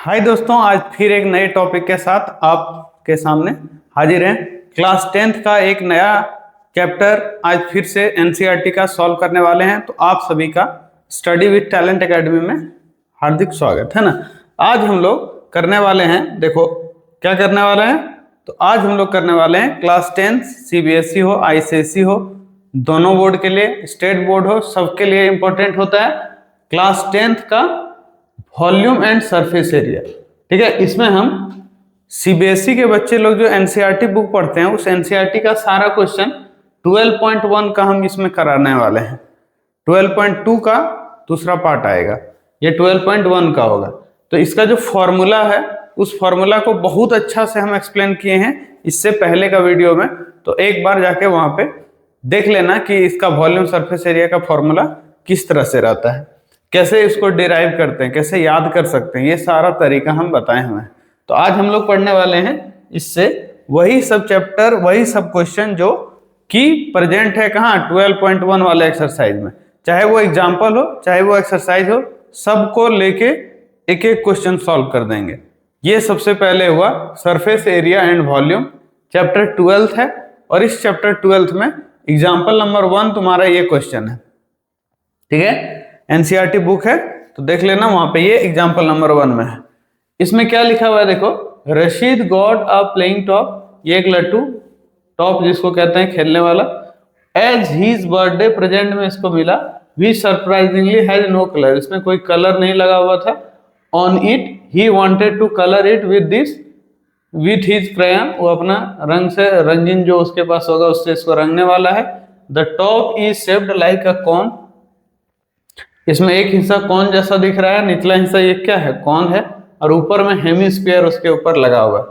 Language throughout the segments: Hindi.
हाय दोस्तों, आज फिर एक नए टॉपिक के साथ आपके सामने हाजिर हैं। क्लास 10th का एक नया चैप्टर आज फिर से एनसीईआरटी का सॉल्व करने वाले हैं। तो आप सभी का स्टडी विद टैलेंट एकेडमी में हार्दिक स्वागत है ना। आज हम लोग करने वाले हैं, देखो क्या करने वाले हैं। तो आज हम लोग करने वाले हैं क्लास 10 सीबीएसई हो आईसीएसई हो, दोनों बोर्ड के लिए, स्टेट बोर्ड हो, सबके लिए इंपॉर्टेंट होता है क्लास 10th का वॉल्यूम एंड सरफेस एरिया। ठीक है, इसमें हम सीबीएसई के बच्चे लोग जो एनसीईआरटी बुक पढ़ते हैं उस एनसीईआरटी का सारा क्वेश्चन 12.1 का हम इसमें कराने वाले हैं। 12.2 का दूसरा पार्ट आएगा, ये 12.1 का होगा। तो इसका जो फॉर्मूला है उस फॉर्मूला को बहुत अच्छा से हम एक्सप्लेन किए हैं इससे पहले का वीडियो में। तो एक बार जाके वहां पे देख लेना कि इसका वॉल्यूम सरफेस एरिया का फॉर्मूला किस तरह से रहता है, कैसे इसको डिराइव करते हैं, कैसे याद कर सकते हैं, ये सारा तरीका हम बताए हुए हैं। तो आज हम लोग पढ़ने वाले हैं इससे वही सब चैप्टर, वही सब क्वेश्चन जो कि प्रेजेंट है कहाँ 12.1 वाले एक्सरसाइज में। चाहे वो एग्जाम्पल हो चाहे वो एक्सरसाइज हो, सबको लेके एक एक क्वेश्चन सॉल्व कर देंगे। ये सबसे पहले हुआ surface area and volume, chapter 12 है। और इस चैप्टर 12 में एग्जाम्पल नंबर 1 तुम्हारा ये क्वेश्चन है। ठीक है, एनसीईआरटी बुक है तो देख लेना, वहां पे ये एग्जाम्पल नंबर 1 में है। इसमें क्या लिखा हुआ है देखो, Rashid got a playing top, ये एक लट्टू टॉप जिसको कहते हैं खेलने वाला, एज हीज बर्थडे प्रेजेंट में इसको मिला, we surprisingly has no colour, इसमें कोई कलर नहीं लगा हुआ था। On it he wanted to colour it with this with his crayon, वो अपना रंग से, रंगीन जो उसके पास होगा उससे इसको रंगने वाला है। The top is shaped like a cone, इसमें एक हिस्सा कौन जैसा दिख रहा है, निचला हिस्सा ये क्या है, कौन है, और ऊपर में हेमिस्फीयर उसके ऊपर लगा हुआ है।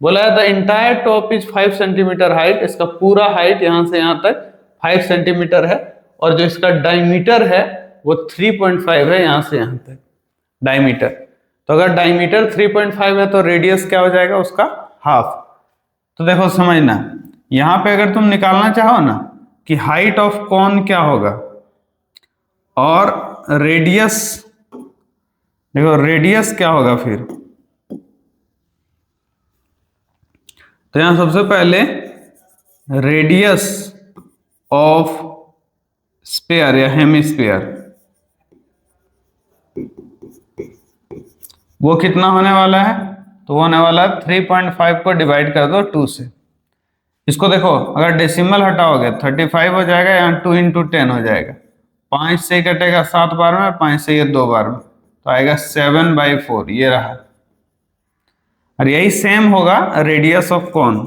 बोला है the entire top is 5 centimetre height, इसका पूरा हाइट यहाँ से यहाँ तक 5 सेंटीमीटर है, और जो इसका डायमीटर है वो 3.5 है, यहाँ से यहाँ तक डायमीटर। तो अगर डायमीटर 3.5 है तो रेडियस क्या हो जाएगा उसका, हाफ। तो देखो समझना, यहाँ पे अगर तुम निकालना चाहो ना कि हाइट ऑफ कौन क्या होगा और रेडियस, देखो रेडियस क्या होगा फिर, तो यहां सबसे पहले रेडियस ऑफ स्फीयर या हेमिस्फीयर वो कितना होने वाला है, तो वो होने वाला है 3.5 को डिवाइड कर दो 2 से। इसको देखो अगर डेसिमल हटाओगे 35 हो जाएगा, यहाँ 2 × 10 हो जाएगा, 5 से कटेगा 7 बार में, 5 से ये 2 बार में, तो आएगा 7/4, ये रहा। और यही सेम होगा radius of cone,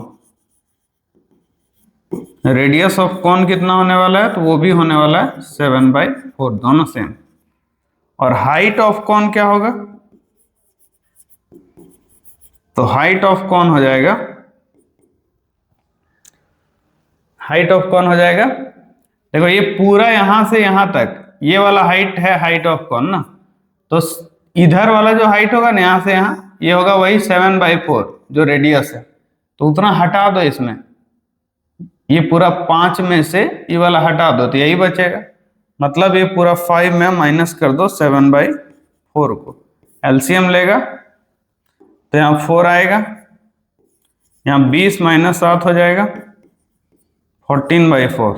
radius of cone कितना होने वाला है, तो वो भी होने वाला है 7/4, दोनों सेम। और हाइट ऑफ कॉन क्या होगा, तो हाइट ऑफ कॉन हो जाएगा, हाइट ऑफ कॉन हो जाएगा, देखो ये पूरा यहां से यहां तक ये वाला हाइट है हाइट ऑफ कॉन ना, तो इधर वाला जो हाइट होगा ना यहां से यहां, ये होगा वही 7/4 जो रेडियस है। तो उतना हटा दो इसमें, ये पूरा 5 में से ये वाला हटा दो तो यही बचेगा, मतलब ये पूरा 5 में माइनस कर दो 7/4 को, एलसीएम लेगा तो यहाँ 4 आएगा, यहाँ 20 - 7 हो जाएगा 14/4,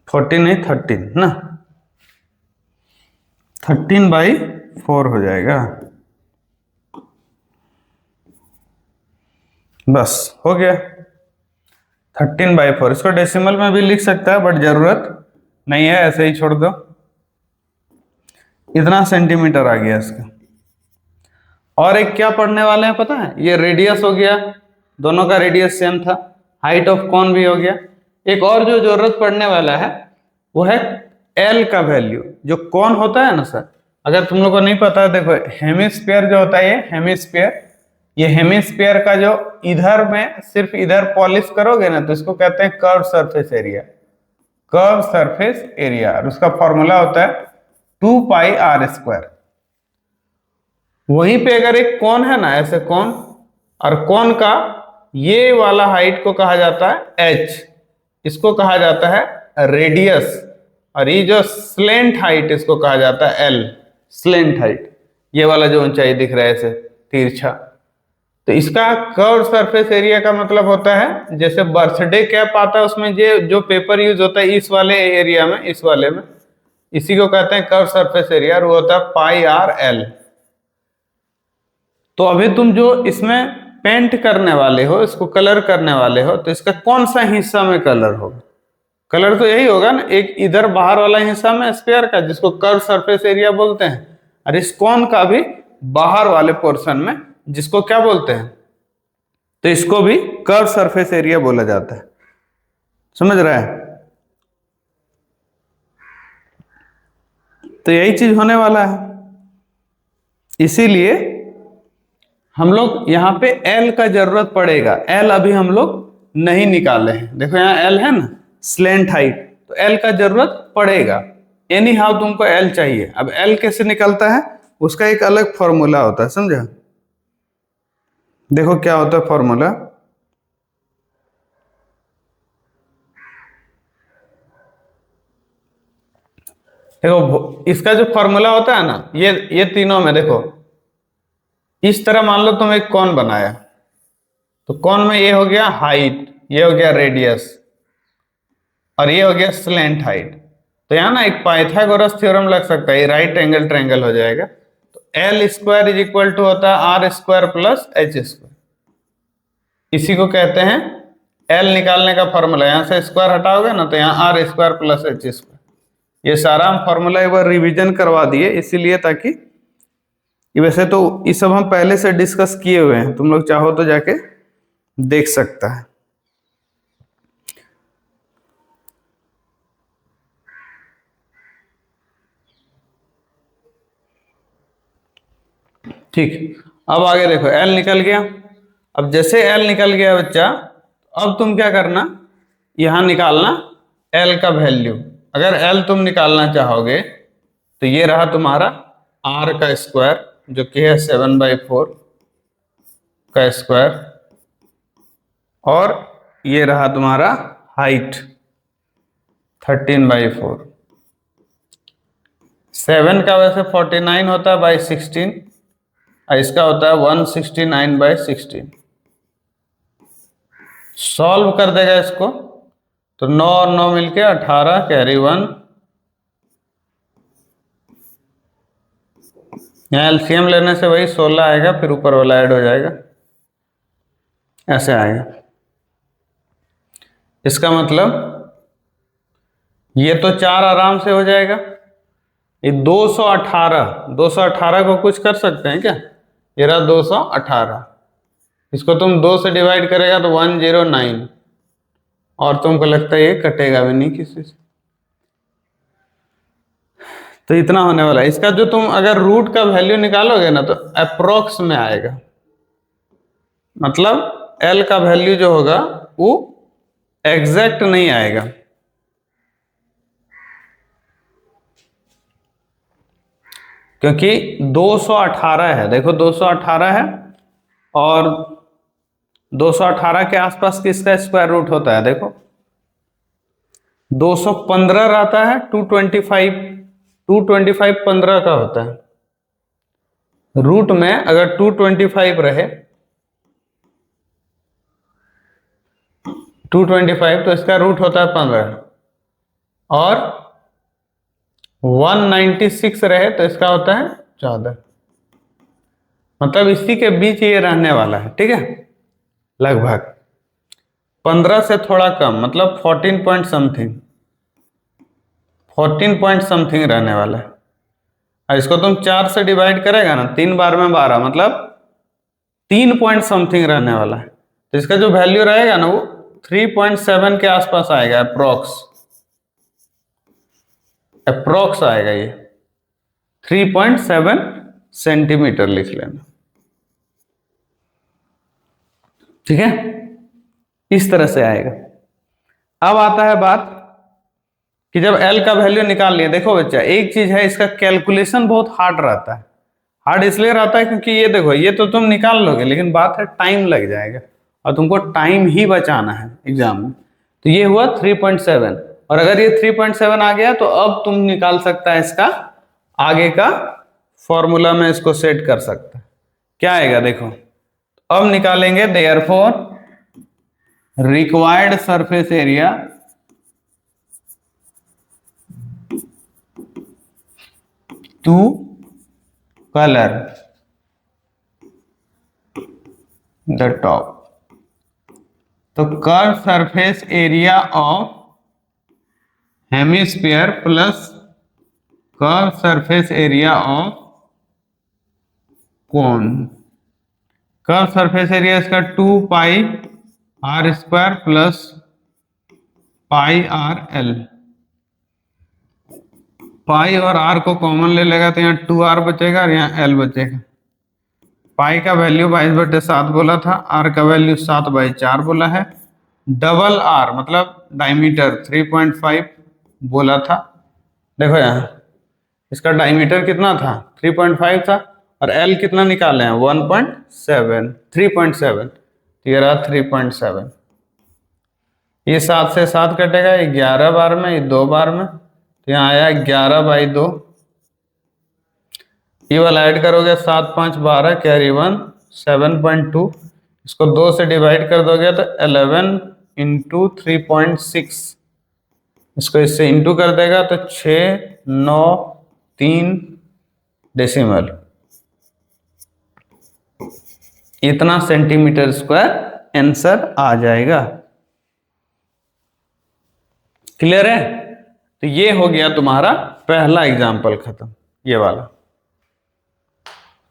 14 नहीं 13 ना, 13/4 हो जाएगा। बस हो गया 13/4। इसको डेसिमल में भी लिख सकता है बट जरूरत नहीं है, ऐसे ही छोड़ दो। इतना सेंटीमीटर आ गया इसका। और एक क्या पढ़ने वाले हैं पता है, ये रेडियस हो गया, दोनों का रेडियस सेम था, हाइट ऑफ कॉन भी हो गया। एक और जो जरूरत पड़ने वाला है वो है एल का वैल्यू, जो कौन होता है ना सर, अगर तुम लोग को नहीं पता है, देखो हेमिस्फीयर जो होता है, ये हेमिस्फीयर, ये हेमिस्फीयर का जो इधर में सिर्फ इधर पॉलिश करोगे ना तो इसको कहते हैं curve surface area, curve surface area, और उसका फॉर्मूला होता है 2πr²। वहीं पे अगर एक कौन है ना, ऐसे कौन, और कौन का ये वाला हाइट को कहा जाता है h, इसको कहा जाता है रेडियस, और ये जो स्लेंट हाइट इसको कहा जाता है एल, स्लेंट हाइट, ये वाला जो ऊंचाई दिख रहा है ऐसे तिरछा। तो इसका कर्व सरफेस एरिया का मतलब होता है, जैसे बर्थडे कैप आता है उसमें जो पेपर यूज होता है इस वाले एरिया में, इस वाले में, इसी को कहते हैं कर्व सरफेस एरिया, और वो होता है पाई आर एल। तो अभी तुम जो इसमें पेंट करने वाले हो, इसको कलर करने वाले हो, तो इसका कौन सा हिस्सा में कलर होगा? कलर तो यही होगा ना, एक इधर बाहर वाला हिस्सा में स्फीयर का, जिसको कर्व सरफेस एरिया बोलते हैं, और इस कोन का भी बाहर वाले पोर्शन में, जिसको क्या बोलते हैं? तो इसको भी कर्व सरफेस एरिया बोला जाता है। समझ रहा है? तो यही चीज होने वाला है, इसीलिए हम लोग यहाँ पे एल का जरूरत पड़ेगा। एल अभी हम लोग नहीं निकाले हैं, देखो यहाँ एल है ना, स्लेंट हाइट, तो एल का जरूरत पड़ेगा। एनी हाउ तुमको एल चाहिए। अब एल कैसे निकलता है, उसका एक अलग फॉर्मूला होता है, समझा? देखो क्या होता है फॉर्मूला। देखो इसका जो फॉर्मूला होता है ना, ये तीनों में देखो, इस तरह मान लो तुम एक कौन बनाया, तो कौन में ये हो गया हाइट, ये हो गया रेडियस, और ये हो गया स्लेंट हाइट। तो यहाँ ना एक पाइथागोरस थ्योरम लग सकता है, राइट एंगल ट्रायंगल हो जाएगा। तो L square is equal to होता है R square plus H square, इसी को कहते हैं एल निकालने का फॉर्मूला। यहाँ से स्क्वायर हटाओगे ना, तो यहाँ R square plus H square. ये सारा हम फॉर्मूला एक बार रिविजन करवा दिए, इसीलिए ताकि, वैसे तो ये सब हम पहले से डिस्कस किए हुए हैं, तुम लोग चाहो तो जाके देख सकता है। ठीक, अब आगे देखो एल निकल गया। अब जैसे एल निकल गया बच्चा, अब तुम क्या करना, यहां निकालना एल का वैल्यू। अगर एल तुम निकालना चाहोगे तो ये रहा तुम्हारा आर का स्क्वायर, जो कि है 7/4 का स्क्वायर, और ये रहा तुम्हारा हाइट 13/4। 7 का वैसे 49 होता है बाई 16, और इसका होता है 169/16। सॉल्व कर देगा इसको, तो 9 और 9 मिलके 18, कैरी 1। यहाँ एलसीएम लेने से वही 16 आएगा, फिर ऊपर वाला ऐड हो जाएगा, ऐसे आएगा। इसका मतलब ये तो 4 आराम से हो जाएगा। ये 218 को कुछ कर सकते हैं क्या? ये रहा 218, इसको तुम 2 से डिवाइड करेगा तो 109, और तुमको लगता है ये कटेगा भी नहीं किसी से, तो इतना होने वाला है। इसका जो तुम अगर रूट का वैल्यू निकालोगे ना, तो अप्रोक्स में आएगा, मतलब एल का वैल्यू जो होगा वो एग्जैक्ट नहीं आएगा। क्योंकि 218 है, देखो 218 है, और 218 के आसपास किसका स्क्वायर रूट होता है? देखो 215 रहता है, 225 15 का होता है। रूट में अगर 225 रहे, 225, तो इसका रूट होता है 15, और 196 रहे तो इसका होता है 14। मतलब इसी के बीच ये रहने वाला है, ठीक है, लगभग 15 से थोड़ा कम, मतलब 14 पॉइंट समथिंग रहने वाला है। और इसको तुम 4 से डिवाइड करेगा ना, 3 बार में 12, मतलब 3 पॉइंट समथिंग रहने वाला है। तो इसका जो वैल्यू रहेगा ना, वो 3.7 के आसपास आएगा, अप्रोक्स आएगा। ये 3.7 सेंटीमीटर लिख लेना, ठीक है, इस तरह से आएगा। अब आता है बात कि जब L का वैल्यू निकाल लिया, देखो बच्चा एक चीज है, इसका कैलकुलेशन बहुत हार्ड रहता है। हार्ड इसलिए रहता है क्योंकि ये देखो, ये तो तुम निकाल लोगे, लेकिन बात है टाइम लग जाएगा, और तुमको टाइम ही बचाना है एग्जाम में। तो ये हुआ 3.7, और अगर ये 3.7 आ गया तो अब तुम निकाल सकता है इसका आगे का फॉर्मूला में इसको सेट कर सकते हैं। क्या आएगा देखो, अब निकालेंगे therefore required surface area to colour the top. तो curve surface area of hemisphere plus curve surface area of cone. Curve surface area इसका 2 pi R square plus pi R L. Pi और आर को कॉमन ले लेगा तो यहाँ 2r बचेगा और यहाँ l बचेगा। पाई का वैल्यू 22/7 बोला था, आर का वैल्यू 7/4 बोला है। डबल आर मतलब डायमीटर 3.5 बोला था। देखो यहाँ इसका डायमीटर कितना था, 3.5 था, और एल कितना निकाले हैं 1.7, 3.7, ये रहा 3.7। ये 7 से 7 कटेगा, 11 बार में, ये 2 बार में, तो यहाँ आया 11/2। ये वाला ऐड करोगे 7 5 12 कैरी 1 7.2। इसको 2 से डिवाइड कर दोगे तो 11 इंटू 3.6। इसको इससे इंटू कर देगा तो 6 9 3 डेसिमल, इतना सेंटीमीटर स्क्वायर आंसर आ जाएगा। क्लियर है? तो ये हो गया तुम्हारा पहला एग्जाम्पल खत्म, ये वाला।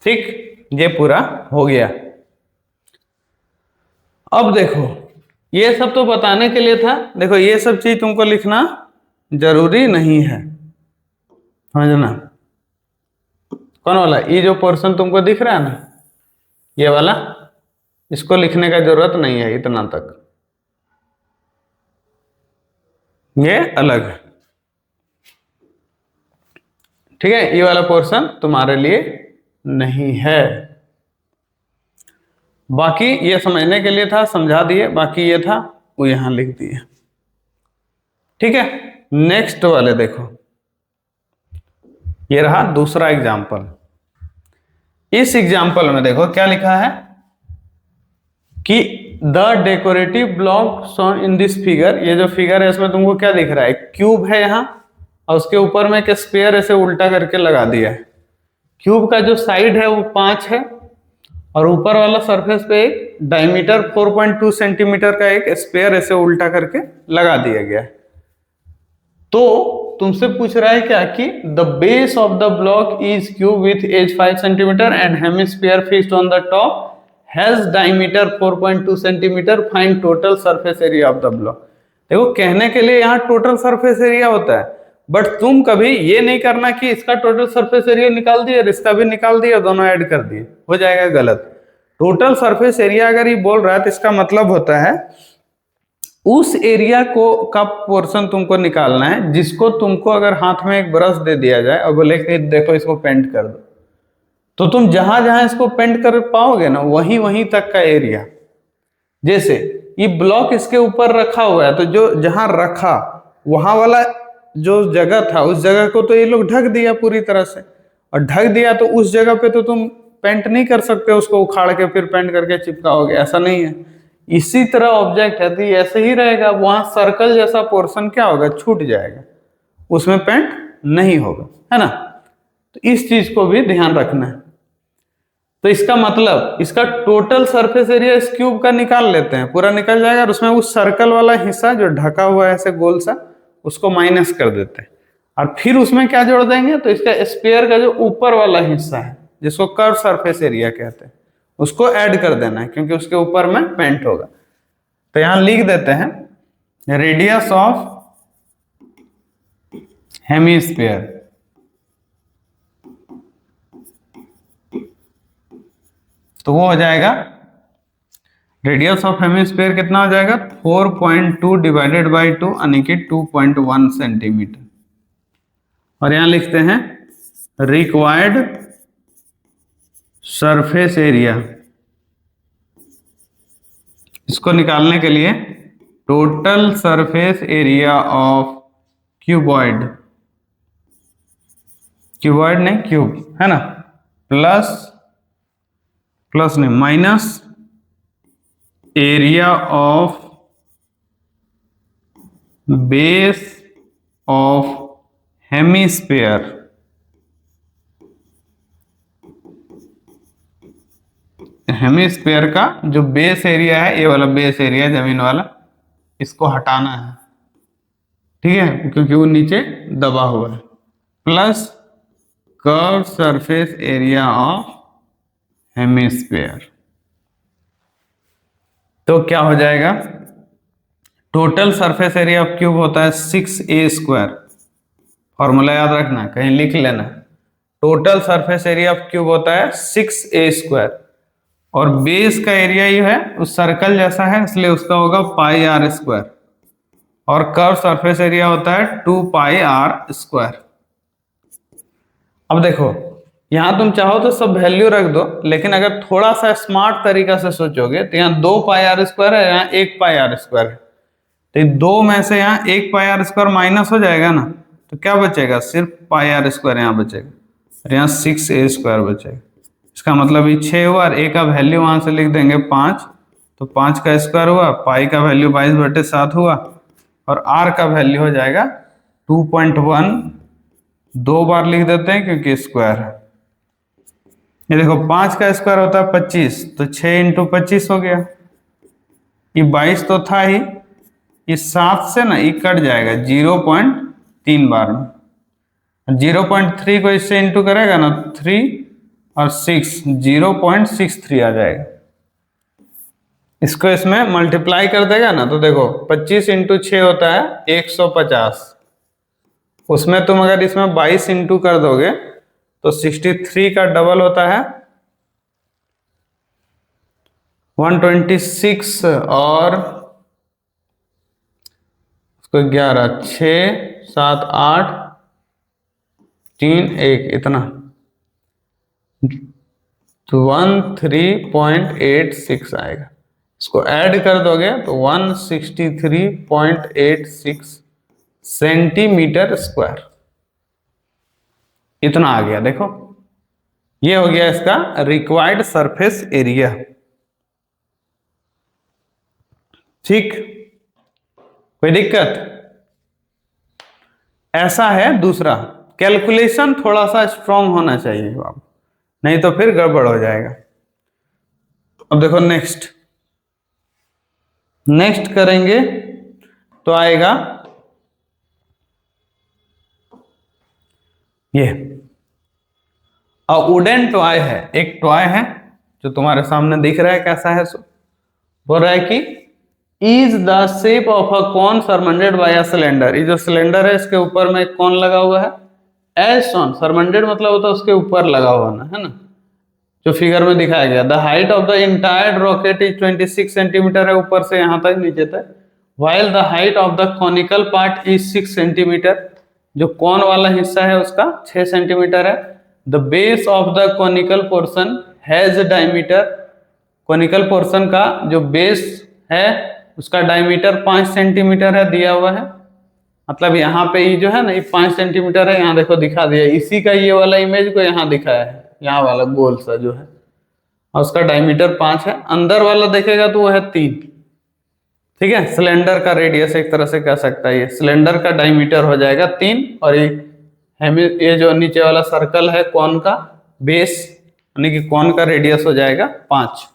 ठीक, ये पूरा हो गया। अब देखो, ये सब तो बताने के लिए था। देखो ये सब चीज तुमको लिखना जरूरी नहीं है, समझना। कौन वाला, ये जो पोर्शन तुमको दिख रहा है ना, ये वाला, इसको लिखने का जरूरत नहीं है इतना तक, ये अलग है। ठीक है, ये वाला पोर्शन तुम्हारे लिए नहीं है। बाकी ये समझने के लिए था, समझा दिए। बाकी ये था वो यहां लिख दिए। ठीक है, नेक्स्ट वाले देखो, ये रहा दूसरा एग्जाम्पल। इस एग्जाम्पल में देखो क्या लिखा है कि the decorative block shown in this figure. ये जो फिगर है इसमें तुमको क्या दिख रहा है, क्यूब है यहाँ, और उसके ऊपर में एक स्फीयर ऐसे उल्टा करके लगा दिया है। क्यूब का जो साइड है वो 5 है, और ऊपर वाला सरफेस पे एक डायमीटर 4.2 सेंटीमीटर का एक स्फीयर ऐसे उल्टा करके लगा दिया गया है। तो तुमसे पूछ रहा है क्या कि the base of the block is cube with edge 5 centimetre and hemisphere fixed on the top has diameter 4.2 centimetre, find total surface area of the block. देखो कहने के लिए यहाँ टोटल सरफेस एरिया होता है, बट तुम कभी ये नहीं करना कि इसका टोटल सरफेस एरिया निकाल दिए और इसका भी निकाल दिए और दोनों ऐड कर दिए, हो जाएगा गलत। टोटल सरफेस एरिया अगर ये बोल रहा है तो इसका मतलब होता है उस एरिया को का पोर्शन तुमको निकालना है जिसको तुमको अगर हाथ में एक ब्रश दे दिया जाए और बोले कि देखो इसको पेंट कर दो, तो तुम जहां जहां इसको पेंट कर पाओगे ना वहीं वहीं तक का एरिया। जैसे ये ब्लॉक इसके ऊपर रखा हुआ है, तो जो जहां रखा वहां वाला जो जगह था उस जगह को तो ये लोग ढक दिया पूरी तरह से, और ढक दिया तो उस जगह पे तो तुम पेंट नहीं कर सकते, उसको उखाड़ के फिर पेंट करके चिपकाओगे, ऐसा नहीं है। इसी तरह ऑब्जेक्ट है तो ये ऐसे ही रहेगा, वहां सर्कल जैसा पोर्शन क्या होगा, छूट जाएगा, उसमें पेंट नहीं होगा, है ना। तो इस चीज को भी ध्यान रखना है। तो इसका मतलब इसका टोटल सरफेस एरिया इस क्यूब का निकाल लेते हैं, पूरा निकल जाएगा, और उसमें उस सर्कल वाला हिस्सा जो ढका हुआ है ऐसे गोल सा, उसको माइनस कर देते हैं, और फिर उसमें क्या जोड़ देंगे, तो इसका स्फीयर का जो ऊपर वाला हिस्सा है जिसको कर्व सरफेस एरिया कहते हैं उसको ऐड कर देना है, क्योंकि उसके ऊपर में पेंट होगा। तो यहां लिख देते हैं रेडियस ऑफ हेमिस्फीयर, तो वो हो जाएगा रेडियस ऑफ हेमिस्फीयर कितना हो जाएगा 4.2 डिवाइडेड बाई 2 यानी कि 2.1 सेंटीमीटर। और यहां लिखते हैं रिक्वायर्ड सरफेस एरिया, इसको निकालने के लिए total surface area of cuboid, cuboid नहीं क्यूब, है ना, प्लस नहीं minus area of base of hemisphere. Hemisphere का जो बेस एरिया है, ये वाला बेस एरिया जमीन वाला, इसको हटाना है, ठीक है, क्योंकि वो नीचे दबा हुआ है। Plus curve surface area of hemisphere. तो क्या हो जाएगा, total surface area of cube होता है 6a²। फॉर्मूला याद रखना, कहीं लिख लेना। Total surface area of cube होता है 6a², और बेस का एरिया ये है उस सर्कल जैसा है, इसलिए उसका होगा πr², और कर्व सरफेस एरिया होता है 2πr²। अब देखो, यहां तुम चाहो तो सब वैल्यू रख दो, लेकिन अगर थोड़ा सा स्मार्ट तरीका से सोचोगे तो यहाँ 2πr² है, यहाँ 1πr² है, तो दो में से यहाँ 1πr² माइनस हो जाएगा ना, तो क्या बचेगा, सिर्फ πr² यहाँ बचेगा, और यहाँ 6a² बचेगा। इसका मतलब ये 6 हुआ, और a का वैल्यू वहां से लिख देंगे 5, तो 5 का स्क्वायर हुआ, पाई का वैल्यू 22/7 हुआ, और r का वैल्यू हो जाएगा 2.1। 2 बार लिख देते हैं क्योंकि स्क्वायर है। ये देखो 5 का स्क्वायर होता है 25, तो 6 × 25 हो गया। ये 22 तो था ही, ये 7 से ना ये कट जाएगा 0.3 बार में, 0.3 को इससे इंटू करेगा ना 3 और 6, 0.63 आ जाएगा। इसको इसमें मल्टीप्लाई कर देगा ना, तो देखो 25 × 6 होता है 150, उसमें तुम अगर इसमें 22 इंटू कर दोगे तो 63 का डबल होता है 126, और उसको 11, 6, 7, 8, 3, 1 इतना, तो 13.86 आएगा। इसको ऐड कर दोगे तो 163.86 सेंटीमीटर स्क्वायर, इतना आ गया। देखो ये हो गया इसका रिक्वायर्ड सरफेस एरिया। ठीक, कोई दिक्कत? ऐसा है दूसरा, कैलकुलेशन थोड़ा सा स्ट्रांग होना चाहिए आप, नहीं तो फिर गड़बड़ हो जाएगा। अब देखो नेक्स्ट करेंगे तो आएगा ये वुडन टॉय है, एक टॉय है जो तुम्हारे सामने दिख रहा है, कैसा है, सो बोल रहा है कि is the shape of a cone surmounted by a cylinder. ये जो सिलेंडर है इसके ऊपर में एक कॉन लगा हुआ है, एज शोन, सरमाउंडेड मतलब होता है उसके ऊपर लगा हुआ ना, है ना, जो फिगर में दिखाया गया। The height of the entire rocket is 26 centimetre है, ऊपर से यहां तक नीचे तक, while the height of the conical part is 6 centimetre, जो कॉन वाला हिस्सा है उसका 6 सेंटीमीटर है। The base of the conical portion has a diameter, conical portion का जो बेस है उसका डायमीटर 5 सेंटीमीटर है, दिया हुआ है। मतलब यहाँ पे ये जो है ना, ये 5 सेंटीमीटर है, यहाँ देखो दिखा दिया, इसी का ये वाला इमेज को यहाँ दिखाया है, यहाँ वाला गोल सा जो है, और उसका डायमीटर 5 है। अंदर वाला देखेगा तो वो है 3, ठीक है। सिलेंडर का रेडियस एक तरह से कह सकता है, ये सिलेंडर का डायमीटर हो जाएगा 3, और ये जो नीचे वाला सर्कल है कॉन का बेस, यानी कि कॉन का रेडियस हो जाएगा 5।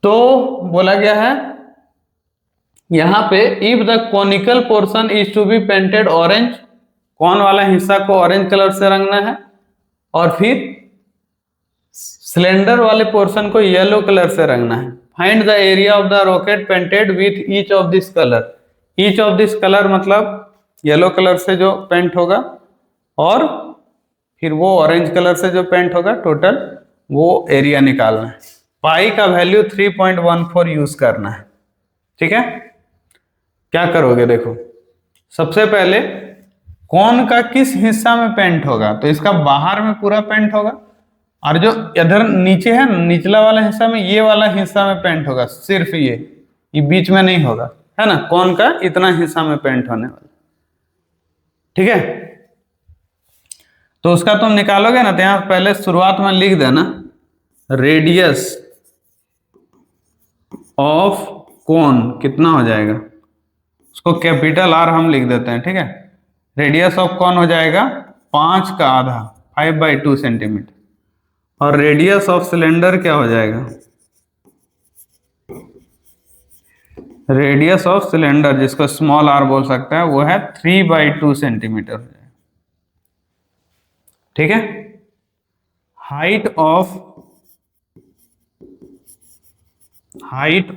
तो बोला गया है यहां पे if the conical portion is to be painted orange, cone वाला हिस्सा को ऑरेंज कलर से रंगना है, और फिर सिलेंडर वाले पोर्शन को येलो कलर से रंगना है। Find the area of the rocket painted with each of this colour. Each of this colour मतलब येलो कलर से जो पेंट होगा, और फिर वो ऑरेंज कलर से जो पेंट होगा, टोटल वो एरिया निकालना है। पाई का वैल्यू 3.14 यूज करना है, ठीक है। क्या करोगे, देखो सबसे पहले कॉन का किस हिस्सा में पेंट होगा, तो इसका बाहर में पूरा पेंट होगा, और जो इधर नीचे है निचला वाला हिस्सा में, ये वाला हिस्सा में पेंट होगा, सिर्फ ये बीच में नहीं होगा, है ना। कॉन का इतना हिस्सा में पेंट होने वाला, ठीक है। तो उसका तुम निकालोगे ना, तो यहां पहले शुरुआत में लिख देना रेडियस ऑफ कोन कितना हो जाएगा, उसको कैपिटल आर हम लिख देते हैं, ठीक है। रेडियस ऑफ कोन हो जाएगा 5 का आधा 5/2 सेंटीमीटर, और रेडियस ऑफ सिलेंडर क्या हो जाएगा, रेडियस ऑफ सिलेंडर जिसको स्मॉल आर बोल सकता है वो है 3/2 सेंटीमीटर हो जाएगा, ठीक है। हाइट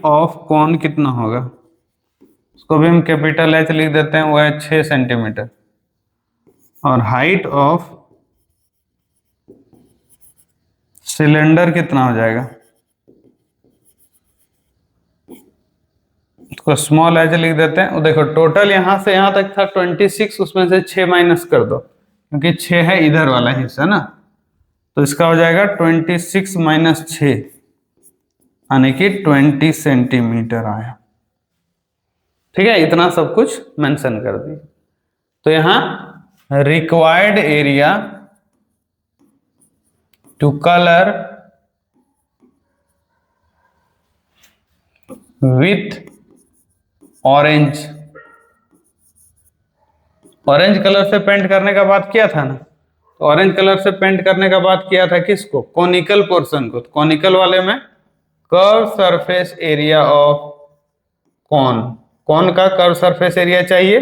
ऑफ कोन कितना होगा, उसको भी हम कैपिटल एच लिख देते हैं, वो है 6 सेंटीमीटर, और हाइट ऑफ सिलेंडर कितना हो जाएगा, उसको स्मॉल एच लिख देते हैं। वो देखो टोटल यहां से यहां तक था 26, उसमें से 6 माइनस कर दो, क्योंकि 6 है इधर वाला हिस्सा ना, तो इसका हो जाएगा 26 माइनस 6 यानी कि 20 सेंटीमीटर आया, ठीक है। इतना सब कुछ मेंशन कर दिया। तो यहां required area to colour with orange, orange colour से पेंट करने का बात किया था ना, तो ऑरेंज कलर से पेंट करने का बात किया था किसको, कॉनिकल पोर्शन को। कॉनिकल वाले में curve surface area of cone, cone का कर्व सरफेस एरिया चाहिए,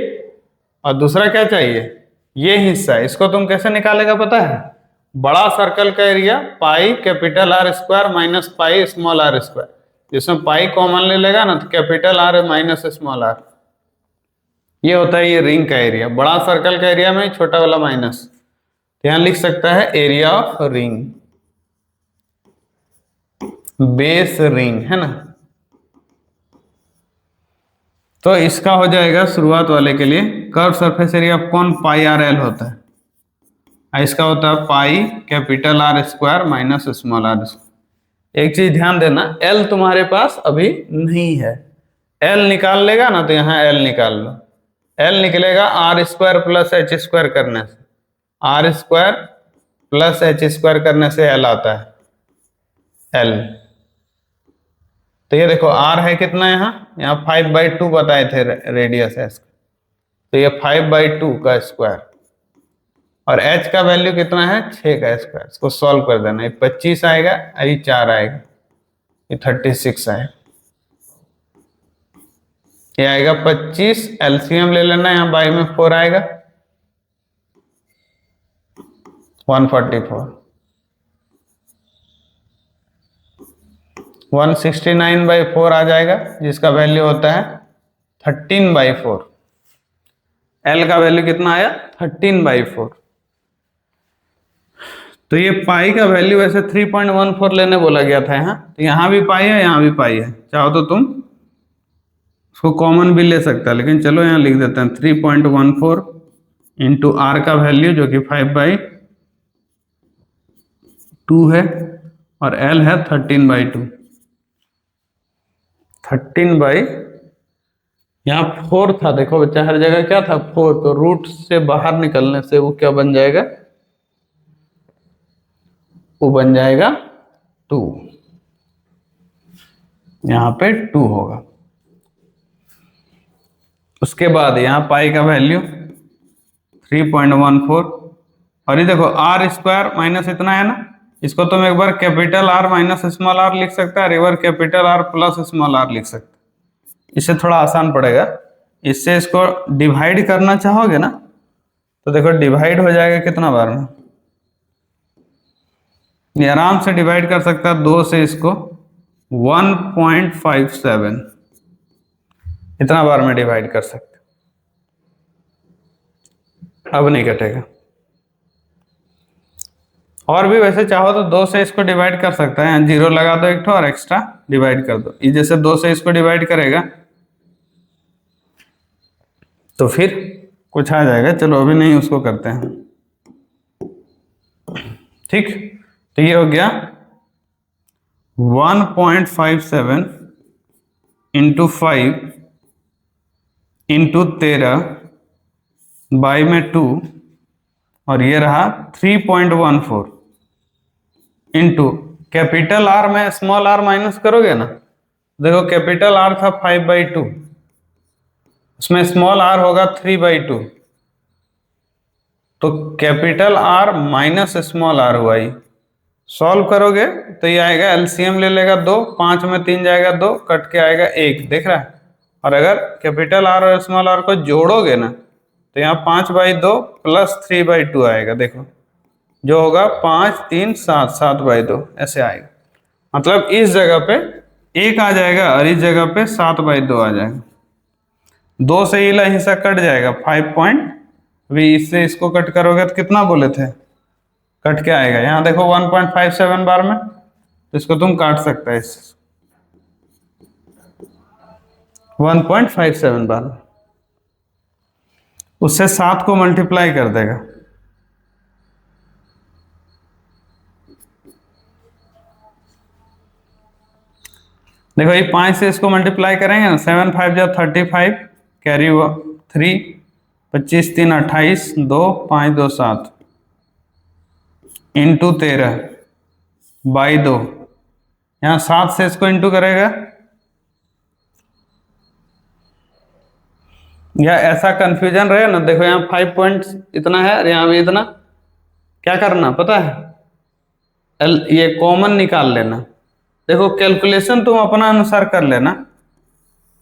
और दूसरा क्या चाहिए, ये हिस्सा, इसको तुम कैसे निकालेगा पता है, बड़ा सर्कल का area pi capital R square minus pi small R square, जिसमें पाई कॉमन ले लेगा ना, तो capital R minus small R, ये होता है ये रिंग का एरिया। बड़ा सर्कल का एरिया में छोटा वाला माइनस, तो यहां लिख सकता है area of ring, base ring है ना। तो इसका हो जाएगा शुरुआत वाले के लिए कर्व सरफेस एरिया ऑफ कौन पाई आर एल होता है, इसका होता है pi capital R square minus small R square. एक चीज ध्यान देना, एल तुम्हारे पास अभी नहीं है, एल निकाल लेगा ना, तो यहाँ एल निकाल लो, एल निकलेगा R square plus H square करने से, R square plus H square करने से एल आता है एल। तो ये देखो आर है कितना, यहाँ 5/2 बताए थे रेडियस है इसका, तो ये 5/2 का स्क्वायर, और एच का वैल्यू कितना है 6 का स्क्वायर। इसको सॉल्व कर देना, ये 25 आएगा, ये 4 आएगा, ये 36 आएगा, ये आएगा 25, एलसीएम ले लेना, यहाँ बाई में 4 आएगा 144, 169/4 आ जाएगा, जिसका वैल्यू होता है 13/4। एल का वैल्यू कितना आया 13/4। तो ये पाई का वैल्यू वैसे 3.14 लेने बोला गया था यहाँ, तो यहाँ भी पाई है यहाँ भी पाई है, चाहो तो तुम उसको कॉमन भी ले सकता है, लेकिन चलो यहाँ लिख देते हैं 3.14 इंटू आर का वैल्यू जो कि 5/2 है, और एल है 13/2, 13 यहाँ 4 था, देखो बच्चा हर जगह क्या था 4, तो रूट से बाहर निकलने से वो क्या बन जाएगा, वो बन जाएगा 2, यहाँ पे 2 होगा। उसके बाद यहाँ पाई का वैल्यू 3.14, और ये देखो आर स्क्वायर माइनस इतना है ना, इसको तुम एक बार capital R minus small R लिख सकता है, एक बार capital R plus small R लिख सकता है, इससे थोड़ा आसान पड़ेगा। इससे इसको डिवाइड करना चाहोगे ना, तो देखो डिवाइड हो जाएगा कितना बार में, ये आराम से डिवाइड कर सकता है 2 से इसको 1.57, इतना बार में डिवाइड कर सकते, अब नहीं कटेगा। और भी वैसे चाहो तो 2 से इसको डिवाइड कर सकता है, 0 लगा दो एक ठो और एक्स्ट्रा डिवाइड कर दो, ये जैसे 2 से इसको डिवाइड करेगा तो फिर कुछ आ जाएगा, चलो अभी नहीं उसको करते हैं, ठीक। तो ये हो गया 1.57 इंटू 5 इंटू 13 बाई में 2 और ये रहा 3.14 इंटू कैपिटल आर में स्मॉल आर माइनस करोगे ना, देखो कैपिटल आर था 5/2, उसमें स्मॉल आर होगा 3/2, तो capital R minus small R हुआ ही। सॉल्व करोगे तो ये आएगा, एलसीएम ले लेगा 2, 5 में 3 जाएगा 2, कट के आएगा 1, देख रहा है। और अगर कैपिटल आर और स्मॉल आर को जोड़ोगे ना तो यहाँ 5/2 प्लस 3/2 आएगा, देखो जो होगा 5 3 7 7/2 ऐसे आएगा। मतलब इस जगह पे 1 आ जाएगा और इस जगह पे 7/2 आ जाएगा। 2 से ये हिस्सा कट जाएगा 5 पॉइंट, अभी इससे इसको कट करोगे तो कितना बोले थे, कट के आएगा यहाँ देखो 1.57 बार में, तो इसको तुम काट सकते हैं 1.57 बार में, उससे 7 को मल्टीप्लाई कर देगा। देखो ये 5 से इसको मल्टीप्लाई करेंगे ना, 7 5 जा 35, कैरी 3, 25 3 28, 2 5 2 7 इंटू 13/2, यहाँ 7 से इसको इंटू करेगा, या ऐसा कंफ्यूजन रहे ना, देखो यहाँ 5 पॉइंट इतना है और यहाँ भी इतना, क्या करना पता है, ये कॉमन निकाल लेना। देखो कैलकुलेशन तुम अपना अनुसार कर लेना,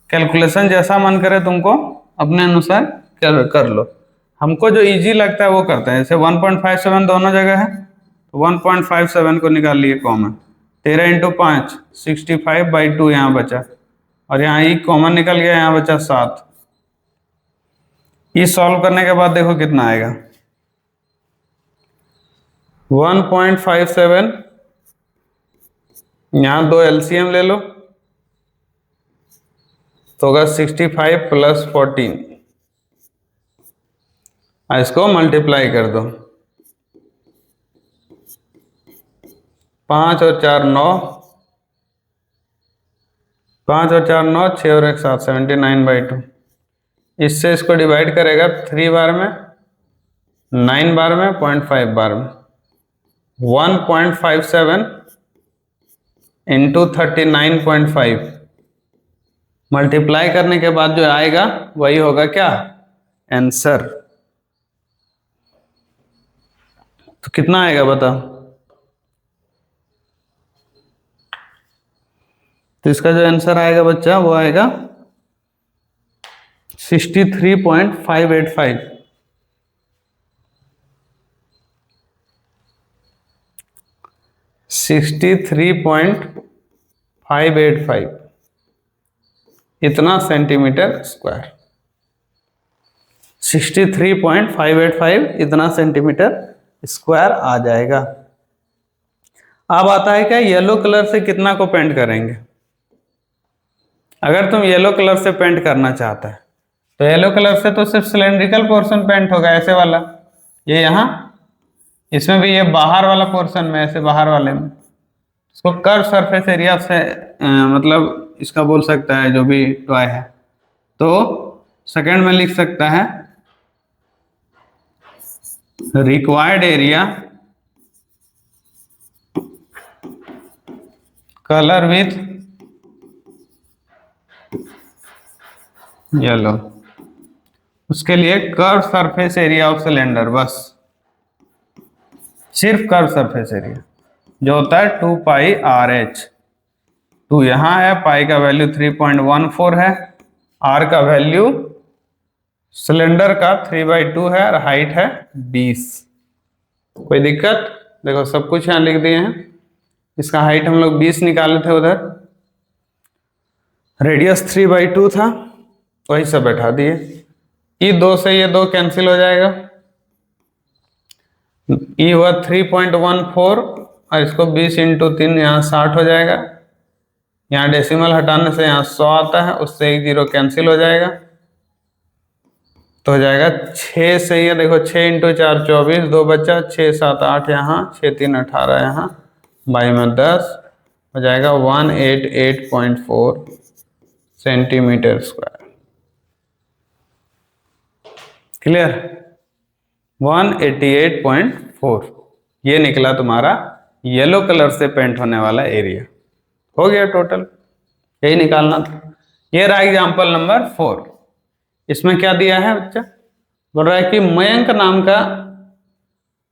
कैलकुलेशन जैसा मन करे तुमको अपने अनुसार कर लो, हमको जो इजी लगता है वो करते हैं। जैसे 1.57 दोनों जगह है तो 1.57 को निकाल लिए कॉमन, 13 इंटू 5 65/2 यहाँ बचा, और यहाँ ई कॉमन निकल गया, यहाँ बचा 7। ये सॉल्व करने के बाद देखो कितना आएगा, 1.57, यहाँ 2 एलसीएम ले लो तो होगा 65 प्लस 14, इसको मल्टीप्लाई कर दो, 5 और 4 9, 5 और 4 9, 6 और 1 7, 79/2। इससे इसको डिवाइड करेगा 3 बार में, 9 बार में, 0.5 बार में, 1.57 इंटू 39.5 मल्टीप्लाई करने के बाद जो आएगा वही होगा क्या, आंसर। तो कितना आएगा बताओ, तो इसका जो आंसर आएगा बच्चा वो आएगा 63.585। 63.585 इतना सेंटीमीटर स्क्वायर, 63.585 इतना सेंटीमीटर स्क्वायर आ जाएगा। अब आता है क्या, येलो कलर से कितना को पेंट करेंगे। अगर तुम येलो कलर से पेंट करना चाहता है तो येलो कलर से तो सिर्फ सिलेंड्रिकल पोर्शन पेंट होगा, ऐसे वाला, ये यहाँ, इसमें भी ये बाहर वाला पोर्शन में, ऐसे बाहर वाले में, इसको कर्व सरफेस एरिया से मतलब इसका बोल सकता है जो भी टॉय है, तो सेकंड में लिख सकता है required area colour with yellow, उसके लिए curve surface area of cylinder, बस सिर्फ कर्व सरफेस एरिया जो होता है 2πRH। 2 यहाँ है, पाई का वैल्यू 3.14 है, आर का वैल्यू सिलेंडर का 3/2 है और हाइट है 20। कोई दिक्कत, देखो सब कुछ यहाँ लिख दिए हैं। इसका हाइट हम लोग 20 निकाले थे उधर, रेडियस 3/2 था, वही सब बैठा दिए। ये 2 से ये 2 कैंसिल हो जाएगा, ये हुआ 3.14 और इसको 20 इंटू 3 यहाँ 60 हो जाएगा। यहाँ डेसिमल हटाने से यहाँ 100 आता है, उससे 1 0 कैंसिल हो जाएगा, तो हो जाएगा 6 से ये देखो 6 इंटू 4 24, 2 बचा, 6 7 8 यहाँ, 6 3 18 यहाँ, 22 में 10 हो जाएगा 188.4 सेंटीमीटर स्क्वायर। क्लियर, 188.4 ये निकला तुम्हारा येलो कलर से पेंट होने वाला एरिया। हो गया टोटल, यही निकालना था। ये रहा एग्जाम्पल नंबर 4। इसमें क्या दिया है बच्चा, बोल रहा है कि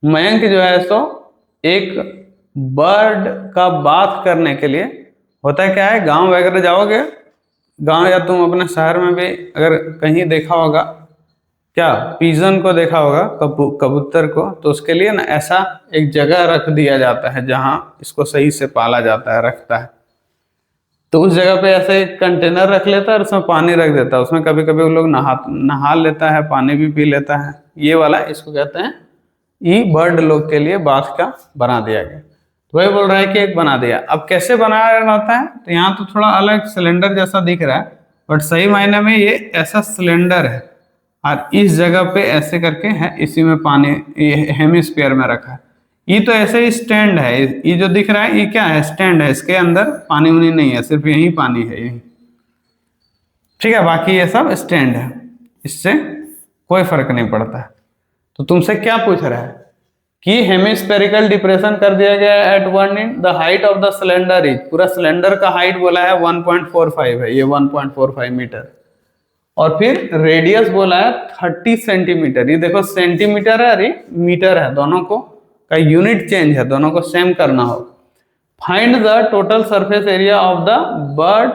मयंक जो है सो एक बर्ड का बात करने के लिए, होता है क्या है, गांव वगैरह जाओगे, गांव या तुम अपने शहर में भी अगर कहीं देखा होगा, क्या पीजन को देखा होगा, कबूतर को, तो उसके लिए ना ऐसा एक जगह रख दिया जाता है जहां इसको सही से पाला जाता है, रखता है। तो उस जगह पे ऐसे कंटेनर रख लेता है और उसमें पानी रख देता है, उसमें कभी कभी वो लोग नहा लेता है, पानी भी पी लेता है। ये वाला इसको कहते हैं ई बर्ड लोग के लिए बाथ का बना दिया गया। तो वही बोल रहा है कि एक बना दिया। अब कैसे बनाया जाता है, तो यहाँ तो थोड़ा अलग सिलेंडर जैसा दिख रहा है, बट सही मायने में ये ऐसा सिलेंडर है और इस जगह पे ऐसे करके है, इसी में पानी हेमिस्फीयर में रखा है। ये तो ऐसे ही स्टैंड है, ये जो दिख रहा है ये क्या है, स्टैंड है, इसके अंदर पानी उनी नहीं है, सिर्फ यही पानी है यही, ठीक है, बाकी ये सब स्टैंड है, इससे कोई फर्क नहीं पड़ता है। तो तुमसे क्या पूछ रहा है कि हेमिस्फेरिकल डिप्रेशन कर दिया गया है at one end, the height of the cylinder is, पूरा सिलेंडर का हाइट बोला है 1.45 है, ये 1.45 मीटर, और फिर रेडियस बोला है 30 सेंटीमीटर। ये देखो सेंटीमीटर है और ये मीटर है, दोनों को का यूनिट चेंज है, दोनों को सेम करना हो। Find the total surface area of the bird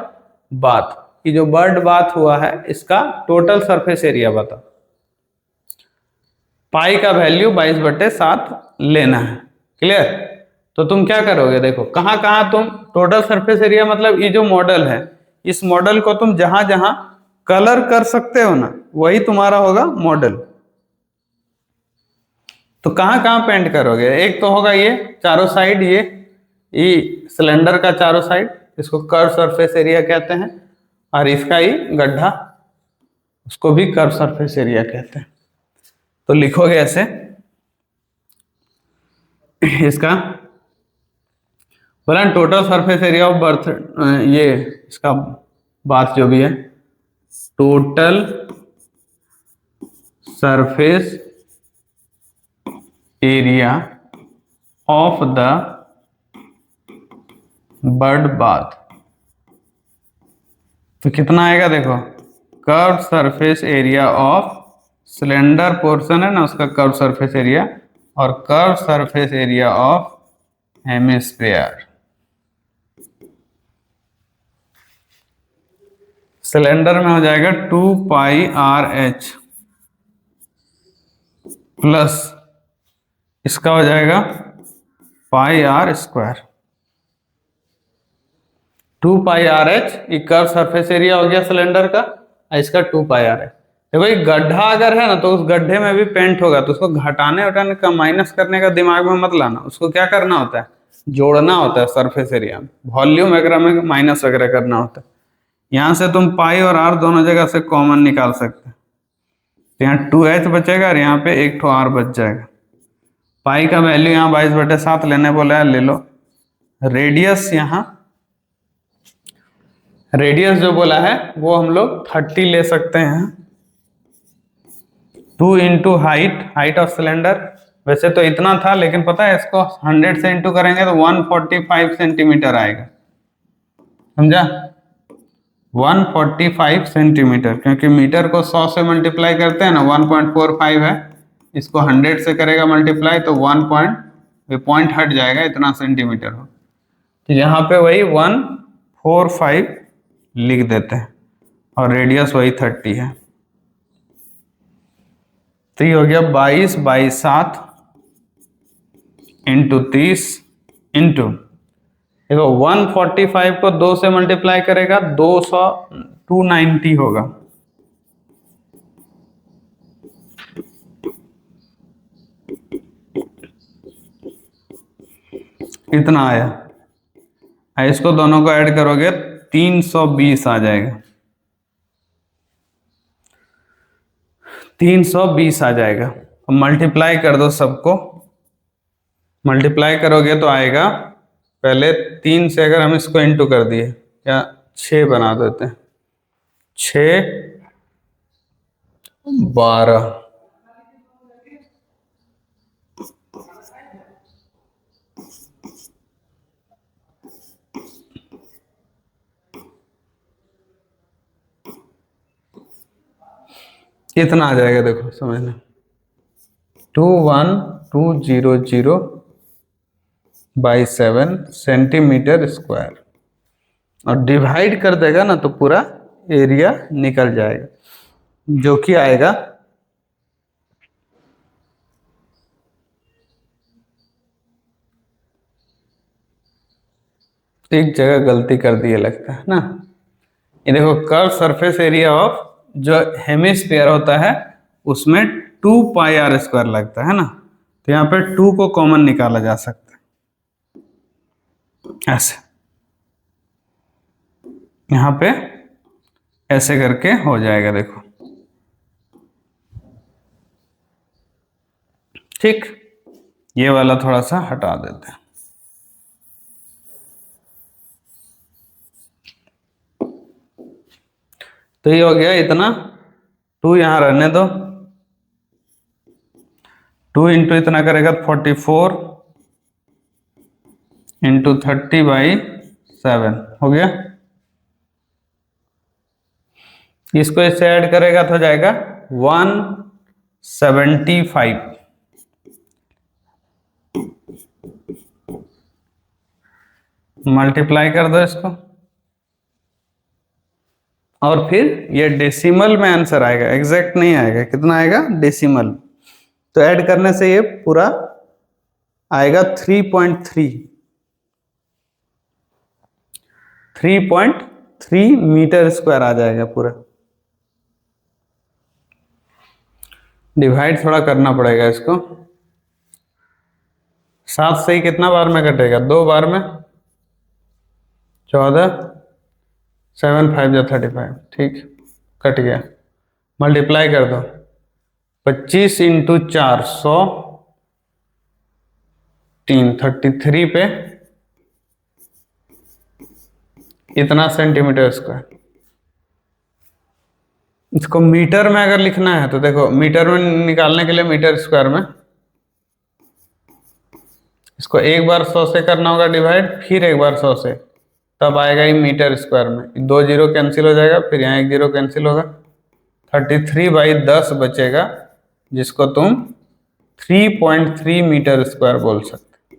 bath, ये जो बर्ड बाथ हुआ है इसका टोटल सरफेस एरिया बता। पाई का वैल्यू 22/7 लेना है, क्लियर। तो तुम क्या करोगे, देखो कहां कहां तुम टोटल सरफेस एरिया, मतलब ये जो मॉडल है, इस मॉडल को तुम जहां जहां कलर कर सकते हो ना, वही तुम्हारा होगा मॉडल। तो कहां कहां पेंट करोगे, एक तो होगा ये चारों साइड, ये सिलेंडर का चारों साइड, इसको कर्व सरफेस एरिया कहते हैं, और इसका ही गड्ढा, उसको भी कर्व सरफेस एरिया कहते हैं। तो लिखोगे ऐसे, इसका बोला total surface area of birth, ये इसका बात जो भी है, total surface area of the bird bath, तो कितना आएगा देखो, curve surface area of cylinder portion है ना, उसका कर्व सरफेस एरिया, और curve surface area of hemisphere. Cylinder में हो जाएगा 2πRH प्लस इसका हो जाएगा πr²। 2πRH ये कर्व सरफेस एरिया हो गया सिलेंडर का, इसका 2πR है। देखो ये गड्ढा अगर है ना, तो उस गड्ढे में भी पेंट होगा, तो उसको घटाने उठाने का, माइनस करने का दिमाग में मत लाना, उसको क्या करना होता है, जोड़ना होता है सरफेस एरिया में, वॉल्यूम वगैरह में माइनस वगैरह करना होता है। यहाँ से तुम पाई और आर दोनों जगह से कॉमन निकाल सकते हैं, तो यहाँ 2h बचेगा और यहाँ पे एक ठो आर बच जाएगा। पाई का वैल्यू यहाँ 22/7 लेने बोला है, ले लो। रेडियस यहाँ, रेडियस जो बोला है वो हम लोग 30 ले सकते हैं, 2 इंटू हाइट ऑफ सिलेंडर, वैसे तो इतना था, लेकिन पता है इसको 100 से इंटू करेंगे तो 145 सेंटीमीटर आएगा, समझा, 145 सेंटीमीटर, क्योंकि मीटर को 100 से मल्टीप्लाई करते हैं ना, 1.45 है, इसको 100 से करेगा मल्टीप्लाई तो 1 हट जाएगा, इतना सेंटीमीटर हो, तो यहाँ पे वही 145 लिख देते हैं, और रेडियस वही 30 है। तो ये हो गया 22/7 इंटू 30 इंटू, देखो 145 को 2 से मल्टीप्लाई करेगा 290 होगा, इतना आया। इसको दोनों को ऐड करोगे 320 आ जाएगा, 320 आ जाएगा। अब मल्टीप्लाई कर दो सबको, मल्टीप्लाई करोगे तो आएगा, पहले 3 से अगर हम इसको इंटू कर दिए, या 6 बना देते हैं, 6 12 इतना आ जाएगा, देखो समझना, 2120/7 सेंटीमीटर स्क्वायर, और डिवाइड कर देगा ना तो पूरा एरिया निकल जाएगा, जो कि आएगा एक जगह गलती कर दी है लगता है ना। ये देखो कर्व सरफेस एरिया ऑफ जो हेमिस्फीयर होता है उसमें 2πr² लगता है ना, तो यहाँ पे 2 को कॉमन निकाला जा सकता है ऐसे, यहाँ पे ऐसे करके हो जाएगा, देखो ठीक। ये वाला थोड़ा सा हटा देते हैं। तो ये हो गया इतना, 2 यहां रहने दो, 2 इंटू इतना करेगा 44 इंटू 30/7 हो गया। इसको इससे ऐड करेगा तो हो जाएगा 175। मल्टीप्लाई कर दो इसको, और फिर ये डेसिमल में आंसर आएगा, एग्जैक्ट नहीं आएगा। कितना आएगा? डेसिमल। तो ऐड करने से ये पूरा आएगा 3.3 मीटर स्क्वायर आ जाएगा पूरा। डिवाइड थोड़ा करना पड़ेगा इसको। 7 से ही कितना बार में कटेगा? 2 बार में, 14, 7 5 जा 35, ठीक, कट गया। मल्टीप्लाई कर दो, 25 इंटू 4 100, 3 33 पे इतना सेंटीमीटर स्क्वायर। इसको मीटर में अगर लिखना है तो देखो, मीटर में निकालने के लिए मीटर स्क्वायर में इसको एक बार 100 से करना होगा डिवाइड, फिर एक बार 100 से, तब आएगा ये मीटर स्क्वायर में। 2 जीरो कैंसिल हो जाएगा, फिर यहाँ 1 जीरो कैंसिल होगा, 33/10 बचेगा, जिसको तुम 3.3 मीटर स्क्वायर बोल सकते।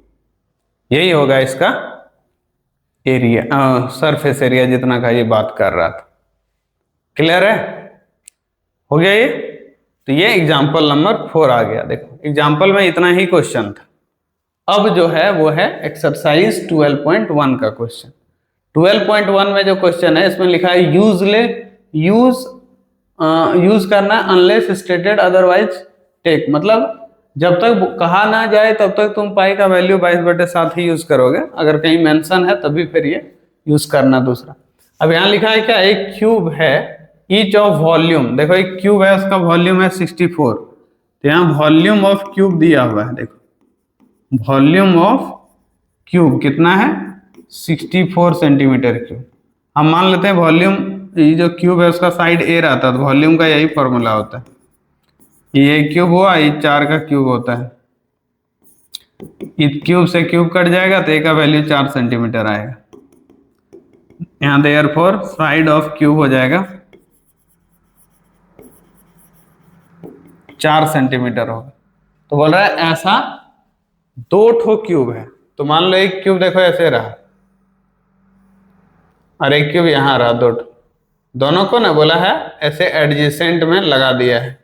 यही होगा इसका एरिया, सरफेस एरिया जितना का ये बात कर रहा था। क्लियर है? हो गया ये? तो ये एग्जाम्पल नंबर 4 आ गया। देखो एग्जाम्पल में इतना ही क्वेश्चन था। अब जो है वो है एक्सरसाइज 12.1 का क्वेश्चन। 12.1 में जो क्वेश्चन है इसमें लिखा है यूज करना अनलेस स्टेटेड अदरवाइज टेक, मतलब जब तक कहा ना जाए तब तक तुम पाई का वैल्यू 22/7 ही यूज करोगे, अगर कहीं मेंशन है तभी फिर ये यूज करना दूसरा। अब यहाँ लिखा है क्या? एक क्यूब है, ईच ऑफ वॉल्यूम, देखो एक क्यूब है, उसका वॉल्यूम है 64, तो यहाँ वॉल्यूम ऑफ क्यूब दिया हुआ है। देखो वॉल्यूम ऑफ क्यूब कितना है? 64 सेंटीमीटर क्यूब। हम मान लेते हैं वॉल्यूम, ये जो क्यूब है उसका साइड ए रहता है, तो वॉल्यूम का यही फॉर्मूला होता है, ये क्यूब हुआ, ये 4 का क्यूब होता है, इस क्यूब से क्यूब कट जाएगा तो ए का वैल्यू 4 सेंटीमीटर आएगा। यहाँ देयरफॉर साइड ऑफ क्यूब हो जाएगा 4 सेंटीमीटर होगा। तो बोल रहा है ऐसा 2 ठो क्यूब है, तो मान लो एक क्यूब देखो ऐसे रहा और एक क्यूब यहां रहा, 2 ठो, दोनों को ना बोला है ऐसे एडजेसेंट में लगा दिया है,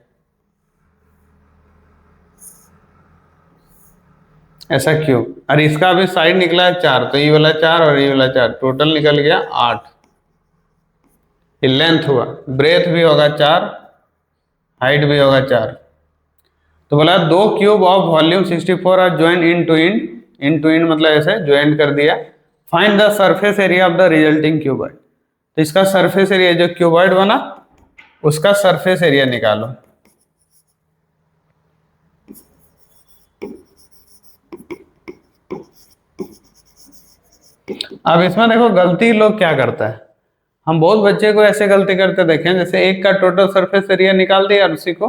ऐसा क्यूब, और इसका भी साइड निकला है 4, तो ये वाला 4 और ये वाला 4, टोटल निकल गया 8। ये लेंथ हुआ, ब्रेथ भी होगा 4, हाइट भी होगा 4। तो बोला 2 cube of volume 64 are join in to end मतलब ऐसे ज्वाइन कर दिया। Find the surface area of the resulting cuboid. तो इसका सरफेस एरिया जो क्यूबॉइड बना उसका सरफेस एरिया निकालो। अब इसमें देखो गलती लोग क्या करता है, हम बहुत बच्चे को ऐसे गलती करते देखें, जैसे एक का टोटल सरफेस एरिया निकाल दिया और उसी को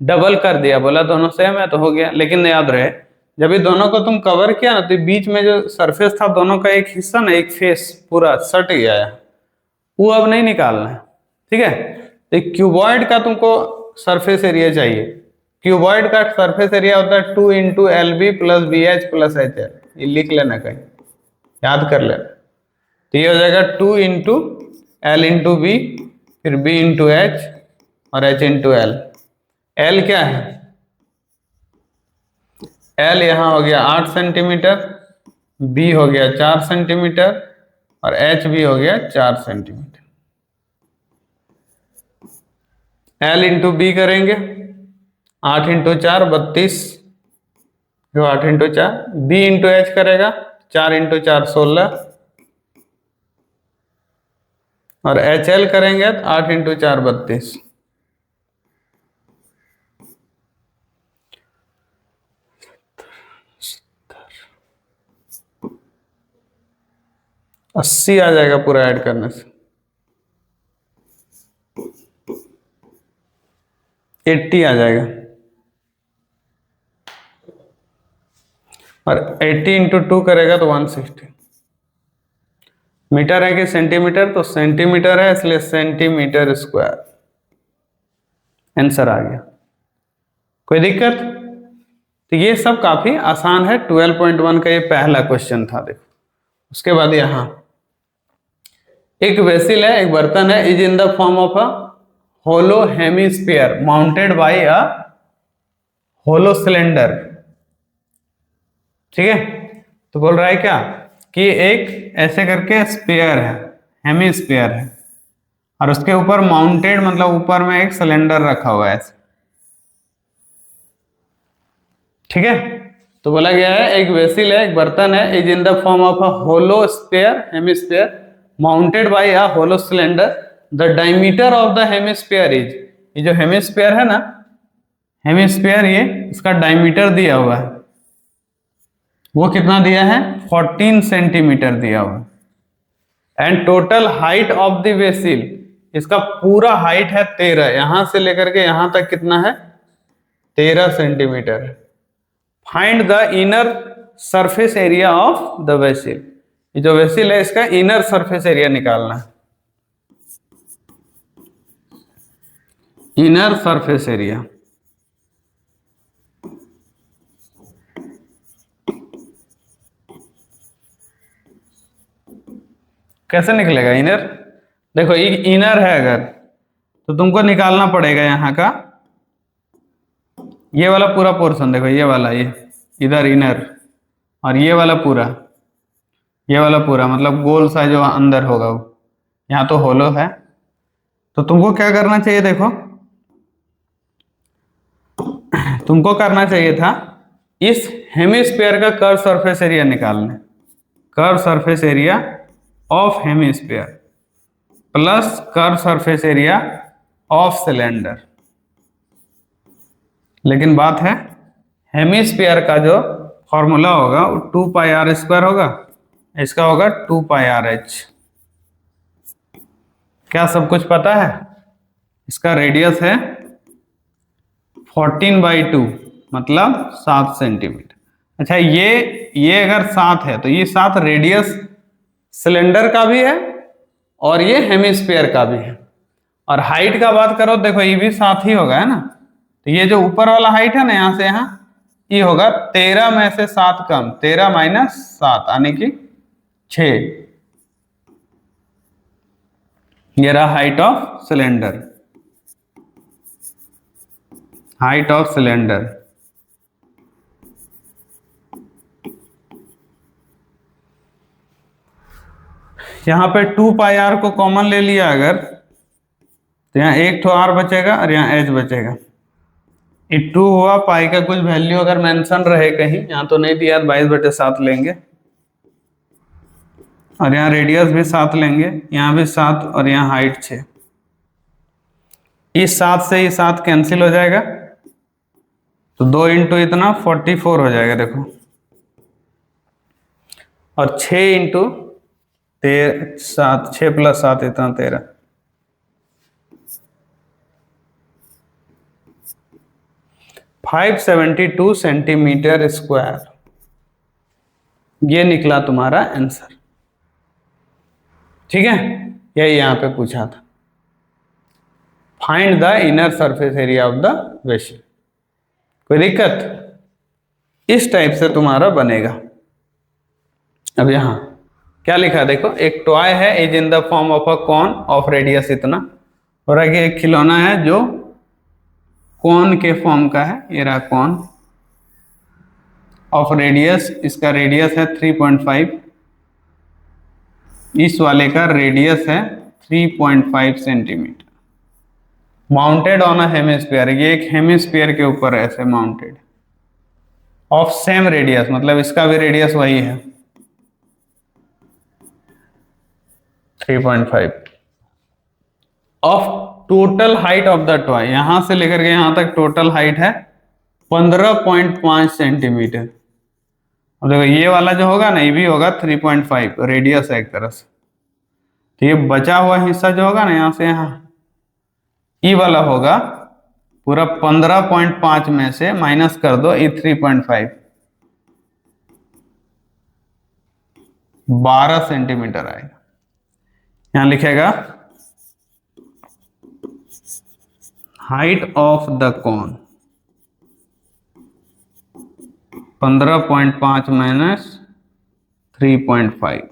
डबल कर दिया, बोला दोनों सेम है तो हो गया। लेकिन याद रहे जब ये दोनों को तुम कवर किया ना, तो बीच में जो सरफेस था दोनों का एक हिस्सा ना, एक फेस पूरा सट गया है, वो अब नहीं निकालना है, ठीक है। तो क्यूबॉइड का तुमको सरफेस एरिया चाहिए। क्यूबॉइड का सरफेस एरिया होता है 2 into L B plus B H plus H L. ये लिख लेना कहीं, याद कर लेना। तो ये हो जाएगा 2 इंटू एल इंटू बी, फिर बी इंटू एच और एच इंटू एल। एल क्या है? एल यहां हो गया 8 सेंटीमीटर, बी हो गया 4 सेंटीमीटर और एच भी हो गया 4 सेंटीमीटर। एल इंटू बी करेंगे, 8 इंटू 4 32, जो 8 इंटू 4। बी इंटू एच करेगा 4 इंटू 4 16 और एच एल करेंगे तो 8 इंटू 4 32। अस्सी आ जाएगा पूरा ऐड करने से, 80 आ जाएगा। और 80 इंटू 2 करेगा तो 160। मीटर है कि सेंटीमीटर? तो सेंटीमीटर है, इसलिए सेंटीमीटर स्क्वायर आंसर आ गया। कोई दिक्कत? तो ये सब काफी आसान है। 12.1 का ये पहला क्वेश्चन था। देखो उसके बाद यहां एक वेसिल है, एक बर्तन है, is in the form of a hollow hemisphere mounted by a hollow cylinder. ठीक है, तो बोल रहा है क्या कि एक ऐसे करके स्फीयर है, हेमिस्फीयर है, और उसके ऊपर माउंटेड मतलब ऊपर में एक सिलेंडर रखा हुआ है ऐसे। ठीक है, तो बोला गया है एक वेसिल है, एक बर्तन है, is in the form of a hollow sphere hemisphere mounted by a hollow cylinder. The diameter of the hemisphere is, ये जो हेमिस्फीयर है ना, हेमिस्फीयर, ये इसका डायमीटर दिया हुआ है, वो कितना दिया है? 14 सेंटीमीटर दिया हुआ है। And total height of the vessel, इसका पूरा हाइट है 13, यहां से लेकर के यहां तक कितना है? 13 सेंटीमीटर है। Find the inner surface area of the vessel, ये जो वेसिल है इसका इनर सरफेस एरिया निकालना है। इनर सरफेस एरिया कैसे निकलेगा? इनर, देखो ये इनर है अगर, तो तुमको निकालना पड़ेगा यहाँ का ये वाला पूरा पोर्शन। देखो ये वाला, ये इधर इनर, और ये वाला पूरा, ये वाला पूरा मतलब गोल सा जो अंदर होगा वो, यहाँ तो होलो है। तो तुमको क्या करना चाहिए? देखो तुमको करना चाहिए था इस हेमिस्फीयर का कर्व सरफेस एरिया निकालना। Curve surface area of hemisphere plus curve surface area of cylinder. लेकिन बात है हेमिस्फीयर का जो फॉर्मूला होगा वो 2 पाई आर स्क्वायर होगा, इसका होगा 2 पाई आर एच। क्या सब कुछ पता है? इसका रेडियस है 14/2 मतलब 7 सेंटीमीटर। अच्छा ये अगर 7 है तो ये 7 रेडियस सिलेंडर का भी है और ये हेमिस्फीयर का भी है। और हाइट का बात करो, देखो ये भी 7 ही होगा, है ना? तो ये जो ऊपर वाला हाइट है ना, यहां से यहां, ये होगा 13 में से 7 कम, 13 माइनस 7 यानी कि 6। ये रहा height of cylinder, height of cylinder. यहां पे 2 पाई आर को कॉमन ले लिया अगर, तो यहाँ एक तो आर बचेगा और यहाँ एच बचेगा। ये 2 हुआ, पाई का कुछ वैल्यू अगर मेंशन रहे कहीं, यहाँ तो नहीं दिया, 22/7 लेंगे, और यहाँ रेडियस भी 7 लेंगे, यहाँ भी 7 और यहाँ हाइट 6। इस 7 से ये 7 कैंसिल हो जाएगा, तो 2 इंटू इतना 44 हो जाएगा। देखो, और 6 इंटू 7, 6 + 7 इतना 13, 572 सेंटीमीटर स्क्वायर। ये निकला तुम्हारा आंसर। ठीक है, यही यहां पे पूछा था। Find the inner surface area of the vessel. कोई दिक्कत? इस टाइप से तुम्हारा बनेगा। अब यहां क्या लिखा देखो, एक टॉय है, is in the form of a cone of radius इतना, और आगे एक खिलौना है जो कॉन के फॉर्म का है, ये रहा कॉन ऑफ रेडियस, इसका रेडियस है 3.5, इस वाले का रेडियस है 3.5 centimetre, mounted on a hemisphere, ये एक हेमिस्फीयर के ऊपर ऐसे माउंटेड, ऑफ सेम रेडियस, मतलब इसका भी रेडियस वही है 3.5, of total height of the toy, यहां से लेकर के यहां तक टोटल हाइट है 15.5 सेंटीमीटर। अब देखो ये वाला जो होगा ना, ये भी होगा 3.5, रेडियस है एक तरह से, तो ये बचा हुआ हिस्सा जो होगा ना यहां से यहां, ई वाला होगा पूरा 15.5 में से माइनस कर दो ये 3.5, 12 सेंटीमीटर आएगा। यहां लिखेगा height of the cone 15.5 minus 3.5,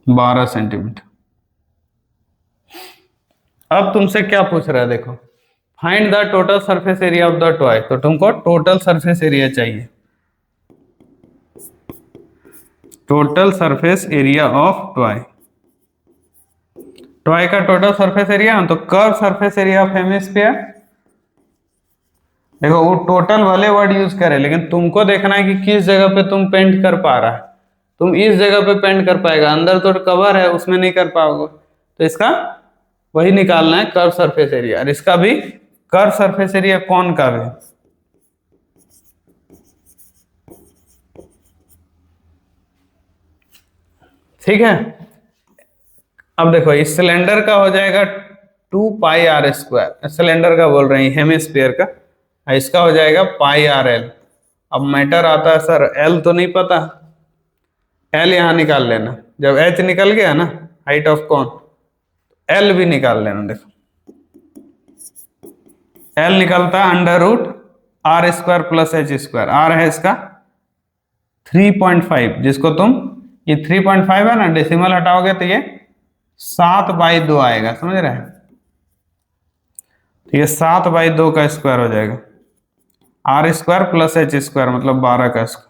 12 centimetre. अब तुमसे क्या पूछ रहा है देखो, find the total surface area of the toy, तो तुमको टोटल सरफेस एरिया चाहिए, total surface area of toy, toy का टोटल सरफेस एरिया, तो curve surface area of hemisphere. देखो वो टोटल वाले वर्ड यूज करे, लेकिन तुमको देखना है कि किस जगह पे तुम पेंट कर पा रहा है, तुम इस जगह पे पेंट कर पाएगा, अंदर तो कवर है उसमें नहीं कर पाओगे, तो इसका वही निकालना है कर्व सरफेस एरिया, और इसका भी कर्व सरफेस एरिया कौन का भी, ठीक है। अब देखो इस सिलेंडर का हो जाएगा 2πr², सिलेंडर का बोल रहे हैं हेमिस्फीयर का, इसका हो जाएगा πrl। अब मैटर आता है सर एल तो नहीं पता, एल यहां निकाल लेना, जब एच निकल गया ना हाइट ऑफ कौन, एल भी निकाल लेना। देखो एल निकलता है √r² प्लस h², आर है इसका 3.5, जिसको तुम ये 3.5 है ना, डेसिमल हटाओगे तो ये 7/2 आएगा, समझ रहे हैं, तो ये 7/2 का स्क्वायर हो जाएगा, r² प्लस h² मतलब 12 का स्क्वायर।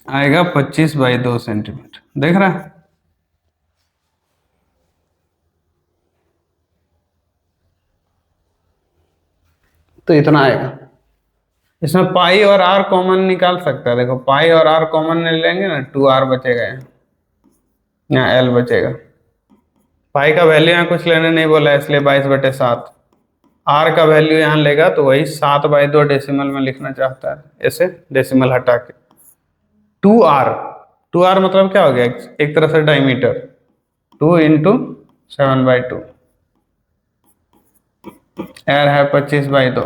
आएगा 25/2 सेंटीमीटर, देख रहा है, तो इतना आएगा। इसमें पाई और आर कॉमन निकाल सकता है, देखो पाई और आर कॉमन ले लेंगे ना, 2r बचेगा, यहाँ एल बचेगा, पाई का वैल्यू यहाँ कुछ लेने नहीं बोला है इसलिए 22/7, आर का वैल्यू यहाँ लेगा तो वही 7/2 डेसिमल में लिखना चाहता है, ऐसे डेसिमल हटा के 2r, 2r मतलब क्या हो गया, एक तरह से डायमीटर, 2 × 7/2, एर है 25/2,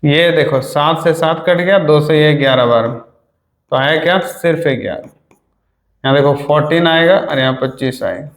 ये देखो 7 से 7 कट गया, 2 से ये 11 बार में, तो आया क्या, सिर्फ 11, यहाँ देखो 14 आएगा और यहाँ 25 आएगा।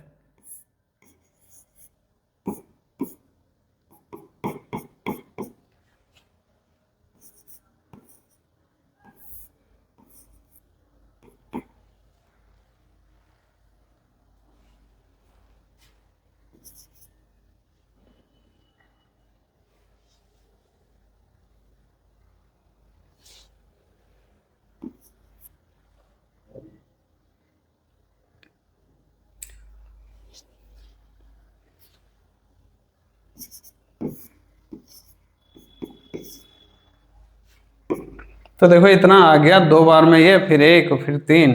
तो देखो इतना आ गया, 2 बार में ये, फिर 1, फिर 3,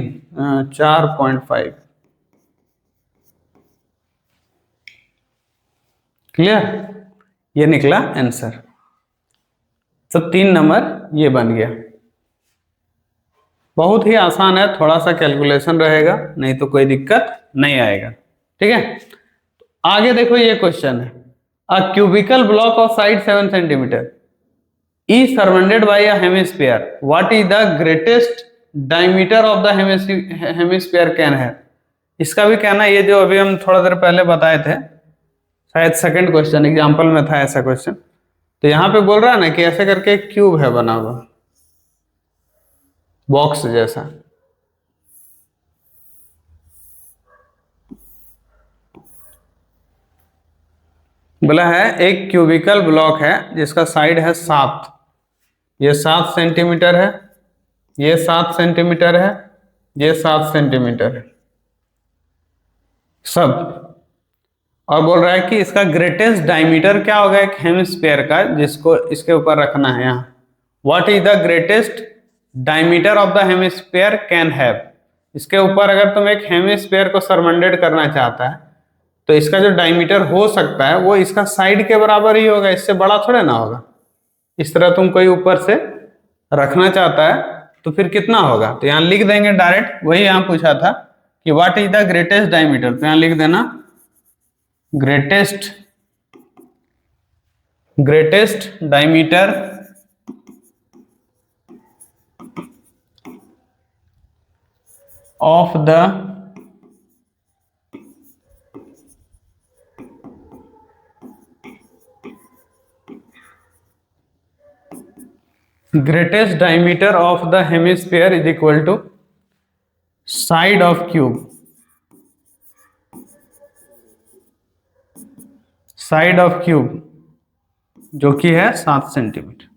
4.5, क्लियर। ये निकला आंसर। तो 3 नंबर ये बन गया। बहुत ही आसान है, थोड़ा सा कैलकुलेशन रहेगा, नहीं तो कोई दिक्कत नहीं आएगा। ठीक है, आगे देखो ये क्वेश्चन है, a cubical block of side 7 centimetre is surrounded by a hemisphere. What is the greatest diameter of the hemisphere can have? इसका भी कहना ये जो अभी हम थोड़ा देर पहले बताए थे, शायद सेकंड क्वेश्चन एग्जांपल में था ऐसा क्वेश्चन। तो यहाँ पे बोल रहा है ना कि ऐसे करके एक क्यूब है बना हुआ, बॉक्स जैसा। बोला है एक क्यूबिकल ब्लॉक है जिसका साइड है 7, ये 7 सेंटीमीटर है, ये 7 सेंटीमीटर है, ये 7 सेंटीमीटर है सब, और बोल रहा है कि इसका ग्रेटेस्ट डायमीटर क्या होगा एक हेमिस्फीयर का, जिसको इसके ऊपर रखना है यहाँ। What is the greatest diameter of the hemisphere can have. इसके ऊपर अगर तुम एक हेमिस्फीयर को सरमाउंडेड करना चाहता है तो इसका जो डायमीटर हो सकता है वो इसका साइड के बराबर ही होगा, इससे बड़ा थोड़े ना होगा। इस तरह तुम कोई ऊपर से रखना चाहता है तो फिर कितना होगा, तो यहाँ लिख देंगे डायरेक्ट, वही यहाँ पूछा था कि what is the greatest diameter, तो यहाँ लिख देना greatest diameter of the greatest diameter of the hemisphere is equal to side of cube, side of cube जो कि है 7 centimetre,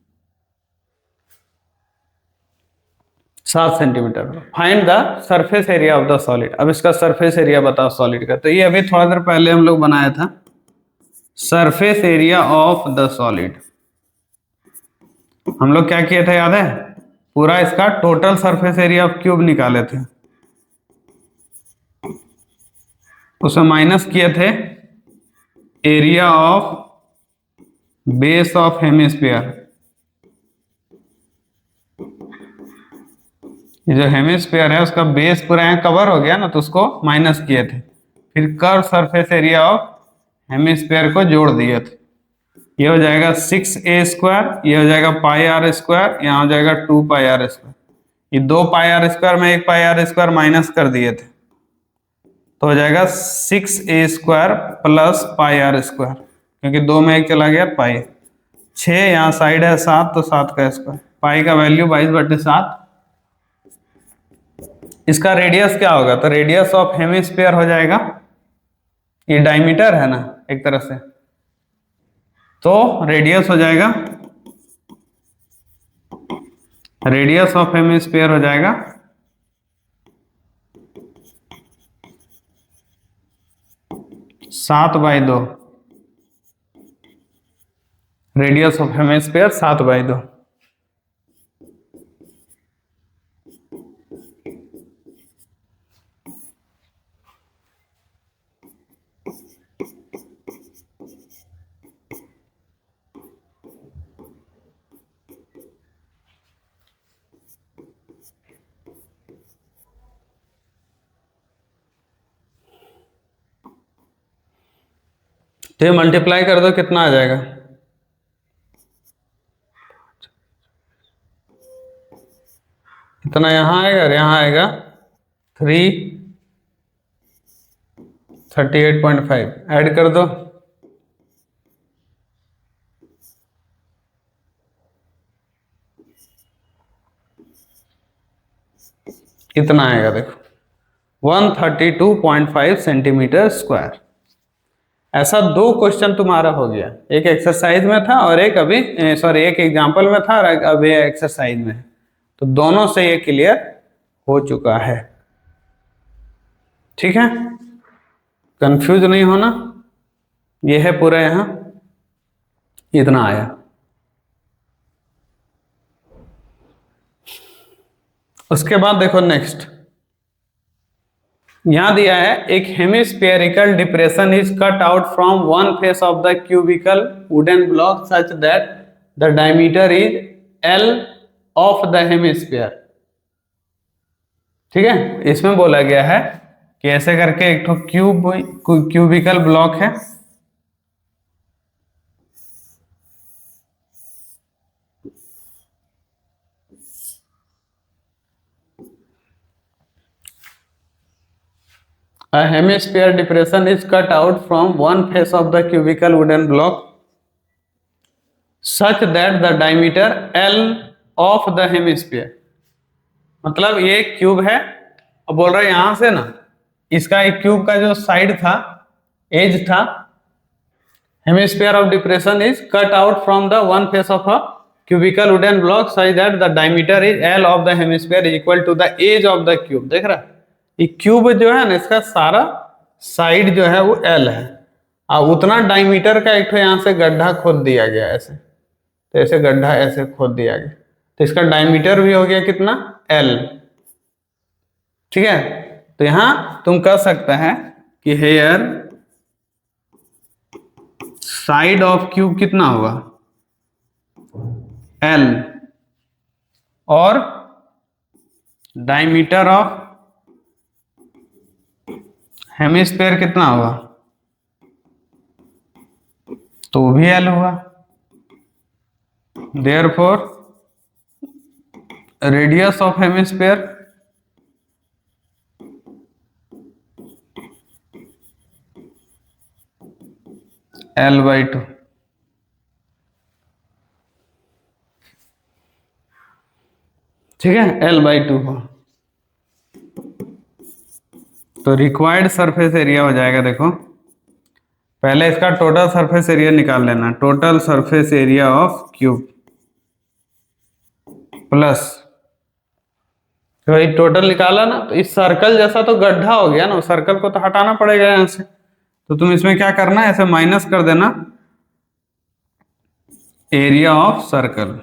7 centimetre. Find the surface area of the solid. अब इसका सरफेस एरिया बताओ सॉलिड का, तो ये अभी थोड़ा देर पहले हम लोग बनाया था, surface area of the solid. हम लोग क्या किए थे याद है, पूरा इसका total surface area of cube निकाले थे, उसमें माइनस किए थे area of base of hemisphere. ये जो हेमिस्फीयर है उसका बेस पूरा यहाँ कवर हो गया ना, तो उसको माइनस किए थे, फिर curve surface area of hemisphere को जोड़ दिए थे। ये हो जाएगा 6a², ये हो जाएगा πr², यहाँ हो जाएगा 2πr²। ये 2πr² में 1πr² माइनस कर दिए थे तो हो जाएगा 6a² प्लस πr², क्योंकि 2 में 1 चला गया पाई। 6 यहाँ साइड है 7 तो 7 का स्क्वायर, पाई का वैल्यू 22/7। इसका रेडियस क्या होगा, तो रेडियस ऑफ हेमिस्फीयर हो जाएगा, ये डायमीटर है ना एक तरह से, तो रेडियस हो जाएगा, रेडियस ऑफ हेमिस्फीयर हो जाएगा 7/2, रेडियस ऑफ हेमिस्फीयर 7/2। तो ये मल्टीप्लाई कर दो कितना आ जाएगा, इतना यहाँ आएगा और यहाँ आएगा 338.5, ऐड कर दो, कितना आएगा देखो 132.5 सेंटीमीटर स्क्वायर। ऐसा 2 क्वेश्चन तुम्हारा हो गया, एक एक्सरसाइज में था और एक अभी एक एग्जाम्पल में था और अभी एक्सरसाइज में है, तो दोनों से ये क्लियर हो चुका है। ठीक है, कंफ्यूज नहीं होना, ये है पूरा यहां इतना आया। उसके बाद देखो नेक्स्ट, यहां दिया है एक hemispherical depression is cut out from one face of the cubical wooden block such that the diameter is L of the hemisphere. ठीक है, इसमें बोला गया है कि ऐसे करके एक तो क्यूबिकल ब्लॉक है, a hemisphere depression is cut out from one face of the cubical wooden block such that the diameter L of the hemisphere, मतलब ये क्यूब है। अब बोल रहा है यहां से ना, इसका एक क्यूब का जो साइड था, एज था, hemisphere of depression is cut out from the one face of a cubical wooden block such that the diameter is L of the hemisphere is equal to the edge of the cube। देख रहा है, ये क्यूब जो है ना, इसका सारा साइड जो है वो L है, और उतना डायमीटर का एक तो यहाँ से गड्ढा खोद दिया गया ऐसे, तो ऐसे गड्ढा ऐसे खोद दिया गया, तो इसका डायमीटर भी हो गया कितना, L। ठीक है, तो यहां तुम कह सकते हैं कि हेयर साइड ऑफ क्यूब कितना होगा, L, और डायमीटर ऑफ हेमिस्फीयर कितना होगा, तो भी L होगा। Therefore radius of hemisphere L/2। ठीक है, L/2 हो तो रिक्वायर्ड सरफेस एरिया हो जाएगा। देखो पहले इसका टोटल सरफेस एरिया निकाल लेना, total surface area of cube plus, तो ये टोटल निकाला ना, तो इस सर्कल जैसा तो गड्ढा हो गया ना, सर्कल को तो हटाना पड़ेगा यहां से, तो तुम इसमें क्या करना है, ऐसे माइनस कर देना area of circle,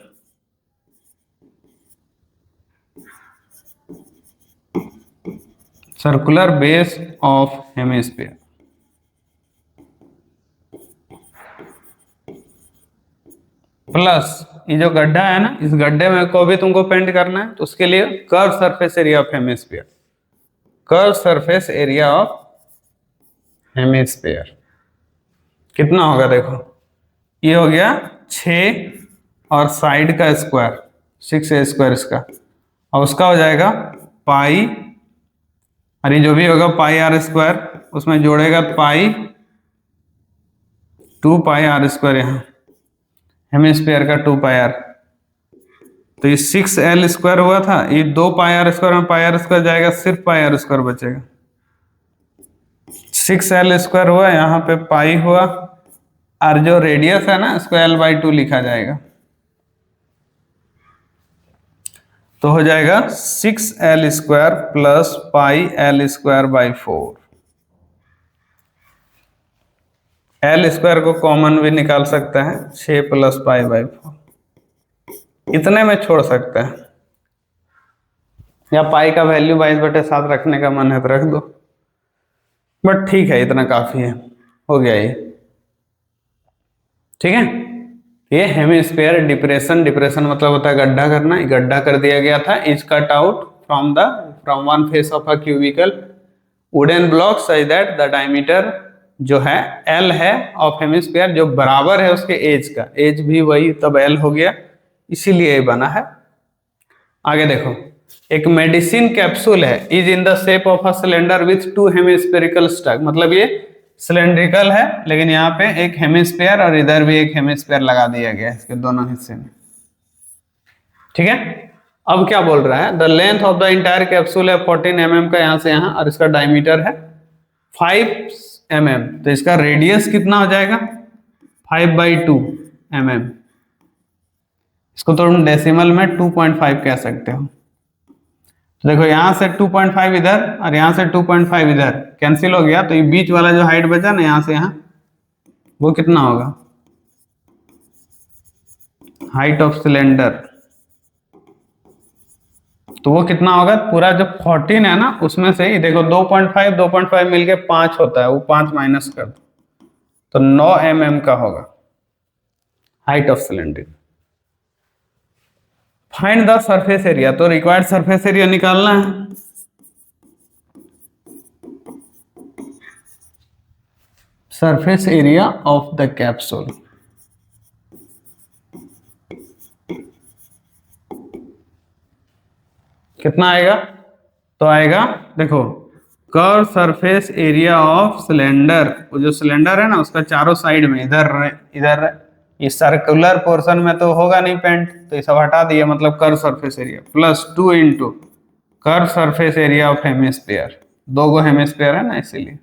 circular base of hemisphere, plus ये जो गड्ढा है ना, इस गड्ढे में को भी तुमको पेंट करना है, तो उसके लिए curve surface area of hemisphere, curve surface area of hemisphere कितना होगा, देखो ये हो गया 6 और साइड का स्क्वायर 6a² इसका, और उसका हो जाएगा पाई, अरे जो भी होगा πr², उसमें जोड़ेगा पाई 2πr², यहाँ हेमिस्फीयर का 2πr, तो ये 6l² हुआ था, ये 2πr² में πr² जाएगा, सिर्फ πr² बचेगा, 6l² हुआ, यहाँ पे पाई हुआ, और जो रेडियस है ना इसको L/2 लिखा जाएगा, तो हो जाएगा 6l² प्लस πl²/4। L² को कॉमन भी निकाल सकता है, 6 + π/4 इतने में छोड़ सकता है, या पाई का वैल्यू 22/7 रखने का मन है तो रख दो, बट ठीक है इतना काफी है, हो गया ये। ठीक है, ये हेमिस्फीयर डिप्रेशन, डिप्रेशन मतलब होता है गड्ढा करना, गड्ढा कर दिया गया था, is cut out from one face of a cubical wooden block such that the diameter जो है L है ऑफ हेमिस्फीयर, जो बराबर है उसके एज का, एज भी वही तब L हो गया, इसीलिए ये बना है। आगे देखो, एक मेडिसिन कैप्सूल है, is in the shape of a cylinder with 2 hemispherical stuck, मतलब ये सिलेंड्रिकल है, लेकिन यहाँ पे एक हेमिस्फीयर और इधर भी एक हेमिस्फीयर लगा दिया गया है इसके दोनों हिस्से में। ठीक है, अब क्या बोल रहा है, the length of the entire capsule है 14 mm का यहाँ से यहाँ, और इसका डायमीटर है 5 mm, तो इसका रेडियस कितना हो जाएगा 5/2 mm, इसको तो तुम डेसिमल में 2.5 कह सकते हो। तो देखो यहां से 2.5 इधर और यहां से 2.5 इधर कैंसिल हो गया, तो ये बीच वाला जो हाइट बचा ना यहां से यहां, वो कितना होगा, हाइट ऑफ सिलेंडर, तो वो कितना होगा, पूरा जो 14 है ना उसमें से ही देखो 2.5 मिलके 5 होता है, वो 5 माइनस कर दो तो 9 mm का होगा height of cylinder. Find the surface area, तो रिक्वायर्ड सरफेस एरिया निकालना है। Surface area of the capsule, कितना आएगा, तो आएगा देखो curve surface area of cylinder, वो जो सिलेंडर है ना उसका चारों साइड में इधर इस सर्कुलर पोर्शन में तो होगा नहीं पेंट, तो ये सब हटा दिए, मतलब curve surface area plus 2 into curve surface area of hemisphere, दो गो हेमिस्फीयर है ना इसीलिए।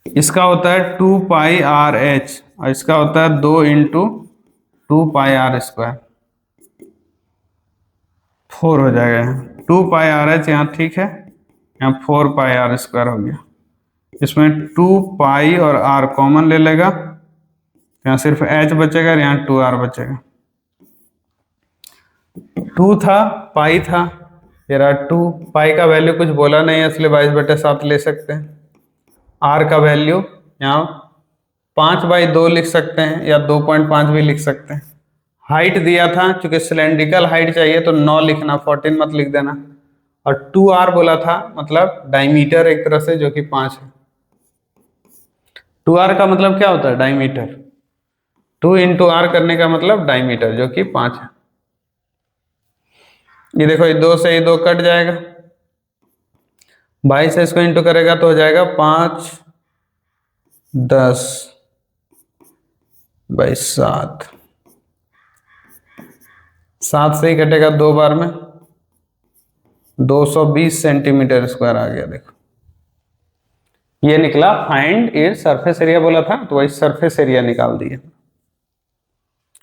इसका होता है 2πr/h और इसका होता है 2 इंटू 2πr², 4 हो जाएगा। 2πr/h यहाँ ठीक है, यहाँ 4πr² हो गया। इसमें 2π और r कॉमन ले लेगा, यहाँ सिर्फ h बचेगा और यहाँ 2r बचेगा। 2 था, पाई था, ये रहा 2, पाई का वैल्यू कुछ बोला नहीं है इसलिए 22/7 ले सकते हैं। r का वैल्यू यहाँ 5/2 लिख सकते हैं या 2.5 भी लिख सकते हैं। हाइट दिया था, चूंकि सिलेंड्रिकल हाइट चाहिए तो 9 लिखना, 14 मत लिख देना। और 2r बोला था, मतलब डायमीटर एक तरह से, जो कि 5 है। 2r का मतलब क्या होता है, डायमीटर। 2 इंटू r करने का मतलब डायमीटर, जो कि 5 है। ये देखो, ये 2 से ये 2 कट जाएगा, 22 से इसको इंटू करेगा तो हो जाएगा 5 10/7, 7 से ही कटेगा 2 बार में, 220 सेंटीमीटर स्क्वायर आ गया। देखो ये निकला फाइंड इट सरफेस एरिया बोला था, तो वही सरफेस एरिया निकाल दिए।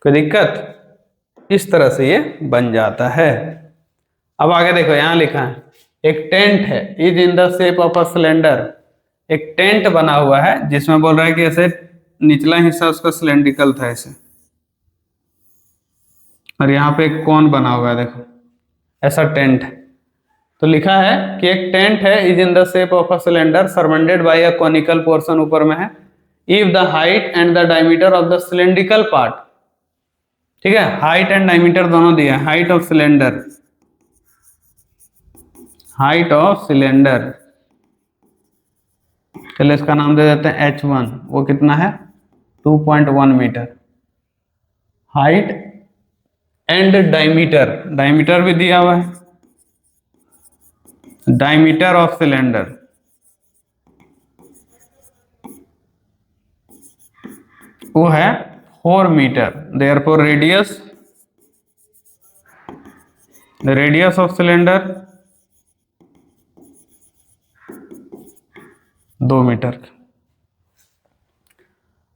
कोई दिक्कत, इस तरह से ये बन जाता है। अब आगे देखो, यहां लिखा है एक टेंट है, is in the shape of a cylinder. एक टेंट बना हुआ है जिसमें बोल रहा है कि ऐसे निचला हिस्सा उसका सिलेंड्रिकल था ऐसे, और यहाँ पे एक कोन बना हुआ है, देखो ऐसा टेंट है। तो लिखा है कि एक टेंट है, is in the shape of a cylinder surrounded by a conical portion, ऊपर में है। If the height and the diameter of the cylindrical part, ठीक है, हाइट एंड डायमीटर दोनों दिया, height of cylinder, height of cylinder, चलिए इसका नाम दे देते हैं h1, वो कितना है 2.1 metre. Height and diameter, diameter भी दिया हुआ है, डायमीटर ऑफ सिलेंडर वो है 4 metre. Therefore radius, radius of cylinder 2 metre,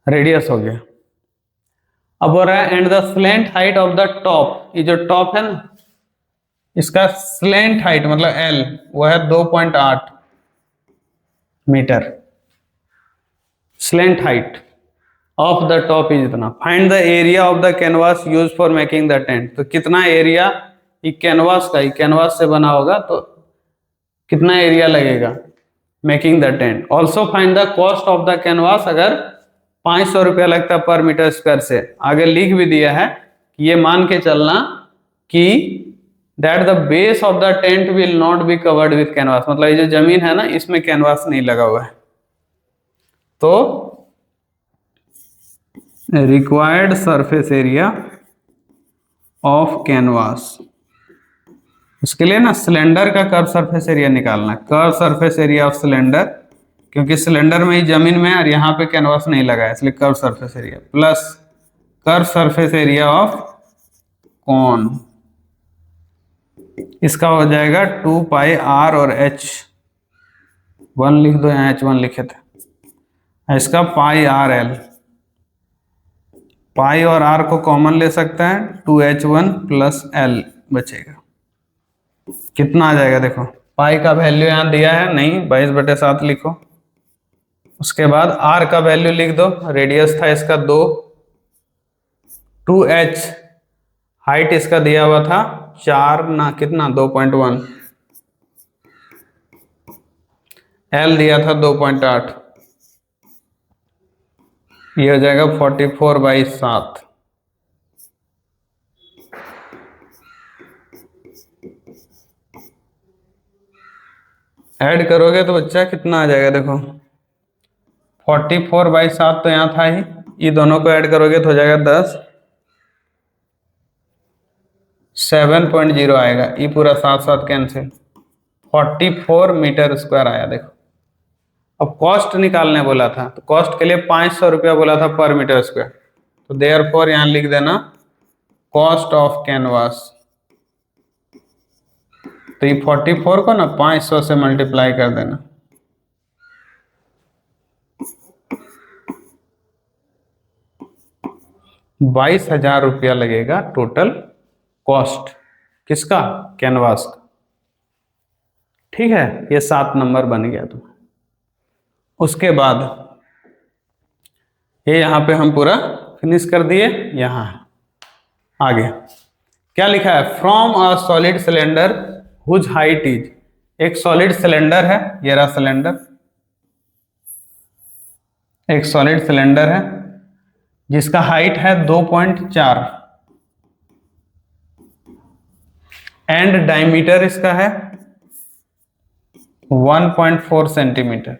radius हो गया। अब हो रहा है and the slant height of the top, ये जो टॉप है ना इसका स्लैंट हाइट मतलब L, वो है 2.8 मीटर। Slant height of the top is इतना। Find the area of the canvas use for making the tent, तो कितना एरिया ये कैनवास का, ये कैनवास से बना होगा तो कितना एरिया लगेगा making the tent. Also find the cost of the canvas, अगर 500 रुपया लगता है पर मीटर स्क्वायर से। आगे लिख भी दिया है कि ये मान के चलना कि that the base of the tent will not be covered with canvas, मतलब ये जो जमीन है ना इसमें कैनवास नहीं लगा हुआ है। तो required surface area of canvas, उसके लिए ना सिलेंडर का कर्व सरफेस एरिया निकालना, curve surface area of cylinder, क्योंकि सिलेंडर में ही जमीन में और यहाँ पे कैनवास नहीं लगा है इसलिए curve surface area, plus curve surface area of cone, इसका हो जाएगा 2πr और h1 लिख दो, यहाँ h1 लिखे थे, इसका πrl, पाई और r को कॉमन ले सकता है, 2h1 प्लस l बचेगा। कितना आ जाएगा देखो, पाई का वैल्यू यहाँ दिया है नहीं, 22/7 लिखो। उसके बाद r का वैल्यू लिख दो, रेडियस था इसका 2, 2h, हाइट इसका दिया हुआ था 4 ना कितना 2.1, एल दिया था 2.8, ये हो जाएगा 44/7। ऐड करोगे तो बच्चा कितना आ जाएगा, देखो 44/7 तो यहाँ था ही, ये दोनों को ऐड करोगे तो हो जाएगा 10, 7.0 आएगा, ये पूरा साथ साथ कैंसिल, 44 मीटर स्क्वायर आया। देखो अब कॉस्ट निकालने बोला था, तो कॉस्ट के लिए 500 रुपया बोला था पर मीटर स्क्वायर, तो देयरफॉर यहाँ लिख देना कॉस्ट ऑफ कैनवास। तो ये 44 को ना 500 से मल्टीप्लाई कर देना, ₹22,000 लगेगा टोटल कॉस्ट किसका, कैनवास का। ठीक है, ये 7 नंबर बन गया। तो उसके बाद ये यहाँ पे हम पूरा फिनिश कर दिए। यहाँ आगे क्या लिखा है, from a solid cylinder whose height is, एक सॉलिड सिलेंडर है, ये रहा सिलेंडर, एक सॉलिड सिलेंडर है जिसका हाइट है 2.4 एंड डायमीटर इसका है 1.4 सेंटीमीटर।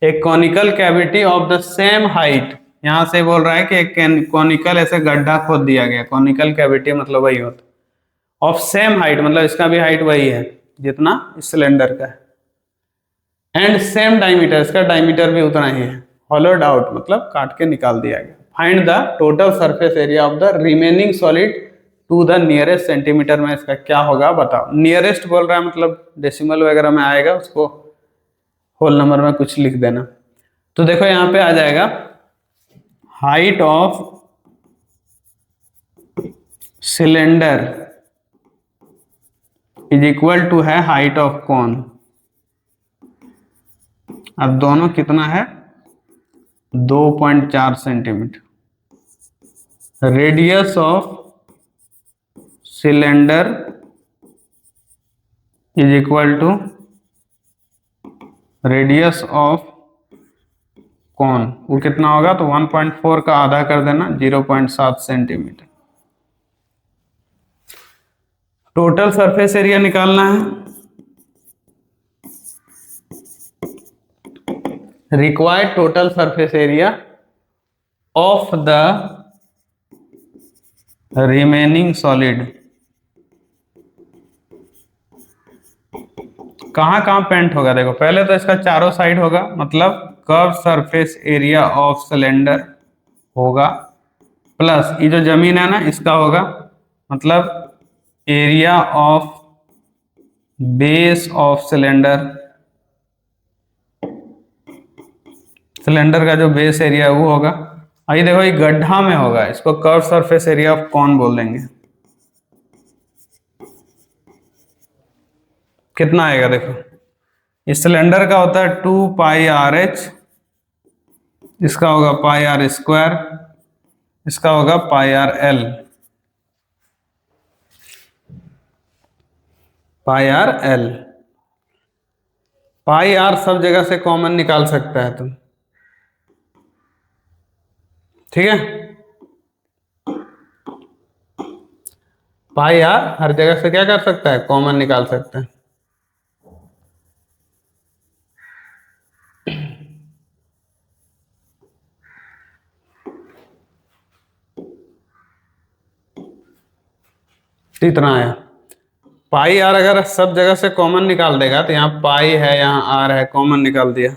एक conical cavity of the same height, यहां से बोल रहा है कि एक कॉनिकल ऐसे गड्ढा खोद दिया गया, कॉनिकल कैविटी मतलब वही होता, ऑफ सेम हाइट मतलब इसका भी हाइट वही है जितना इस सिलेंडर का है, एंड सेम डायमीटर, इसका डायमीटर भी उतना ही है, हॉलोड आउट मतलब काट के निकाल दिया गया। Find the total surface area of the remaining solid to the nearest centimetre में इसका क्या होगा बताओ। नियरेस्ट बोल रहा है मतलब डेसिमल वगैरह में आएगा, उसको होल नंबर में कुछ लिख देना। तो देखो यहां पे आ जाएगा height of cylinder is equal to है हाइट ऑफ कॉन। अब दोनों कितना है 2.4 centimetre. Radius of cylinder is equal to radius of cone, वो कितना होगा तो 1.4 का आधा कर देना 0.7 सेंटीमीटर। टोटल सरफेस एरिया निकालना है, required total surface area of the remaining solid. कहां कहां पेंट होगा, देखो पहले तो इसका चारों साइड होगा, मतलब curve surface area of cylinder होगा, प्लस ये जो जमीन है ना इसका होगा, मतलब area of base of cylinder, cylinder का जो बेस एरिया है वो होगा। आइए देखो ये गड्ढा में होगा, इसको curve surface area of cone बोल देंगे। कितना आएगा देखो, इस सिलेंडर का होता है 2πRH, इसका होगा πr², इसका होगा πrl, πrl। πr सब जगह से कॉमन निकाल सकता है तुम, ठीक है, πr हर जगह से क्या कर सकता है, कॉमन निकाल सकता है। इतना आया। पाई आर अगर सब जगह से कॉमन निकाल देगा तो यहाँ पाई है, यहाँ आर है, कॉमन निकाल दिया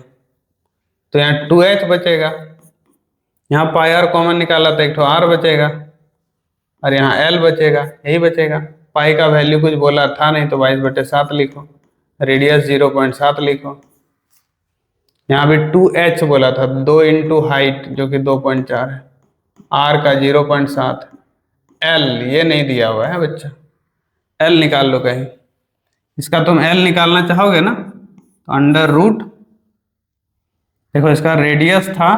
तो यहाँ 2h बचेगा, यहाँ पाई आर कॉमन निकाला तो एक तो आर बचेगा, और यहाँ एल बचेगा, यही बचेगा। पाई का वैल्यू कुछ बोला था नहीं तो 22/7 लिखो, रेडियस 0.7 लिखो, यहाँ भी 2h बोला था, 2 इंटू हाइट जो कि 2.4 है, आर का 0.7, एल ये नहीं दिया हुआ है बच्चा, एल निकाल लो कहीं। इसका तुम एल निकालना चाहोगे ना तो अंडर रूट, देखो इसका रेडियस था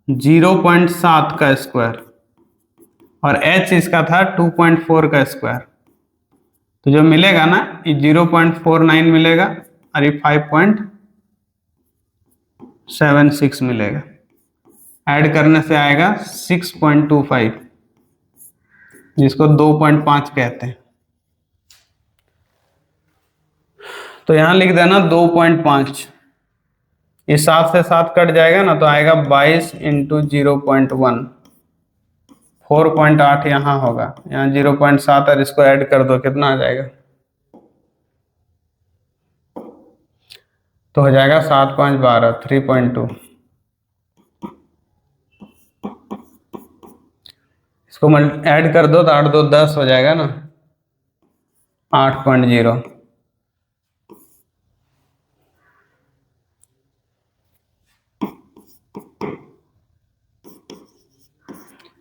0.7 का स्क्वायर और h इसका था 2.4 का स्क्वायर। तो जो मिलेगा ना ये 0.49 मिलेगा और ये 5.76 मिलेगा। ऐड करने से आएगा 6.25, जिसको 2.5 कहते हैं। तो यहां लिख देना 2.5। ये 7 से 7 कट जाएगा ना, तो आएगा 22 इंटू 0.1, 4.8 यहाँ होगा, यहाँ 0.7 और इसको ऐड कर दो, कितना आ जाएगा? तो हो जाएगा 7 5 12, 3.2। इसको ऐड कर दो तो 8 2 10 हो जाएगा ना, 8.0।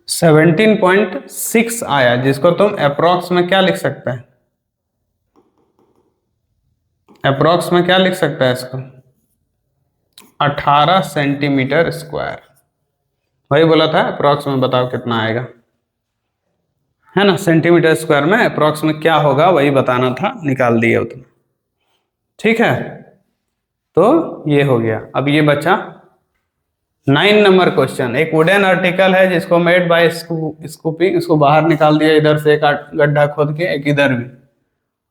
17.6 आया, जिसको तुम अप्रोक्स में क्या लिख सकते हैं? अप्रोक्स में क्या लिख सकता है इसको? 18 सेंटीमीटर स्क्वायर। वही बोला था अप्रोक्स में बताओ कितना आएगा, है ना। सेंटीमीटर स्क्वायर में अप्रोक्स में क्या होगा वही बताना था, निकाल दिया उतना। ठीक है, तो ये हो गया। अब ये बचा 9 नंबर क्वेश्चन। एक वुडन आर्टिकल है जिसको मेड बाय स्कूपिंग, इसको बाहर निकाल दिया, इधर से एक गड्ढा खोद के, एक इधर भी।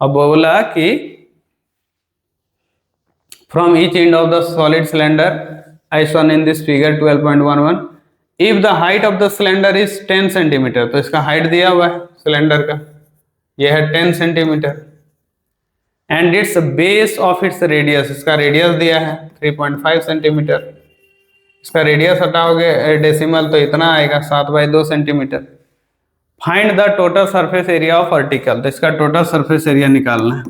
अब बोला कि from each end of the solid cylinder as shown in this figure 12.11, if the height of the cylinder is 10 centimetre, तो इसका हाइट दिया हुआ है सिलेंडर का, यह है 10 centimetre. And it's base of its radius, इसका रेडियस दिया है 3.5 सेंटीमीटर। इसका रेडियस हटाओगे डेसिमल तो इतना आएगा 7/2 centimetre. Find the total surface area of article, तो इसका टोटल सरफेस एरिया निकालना है।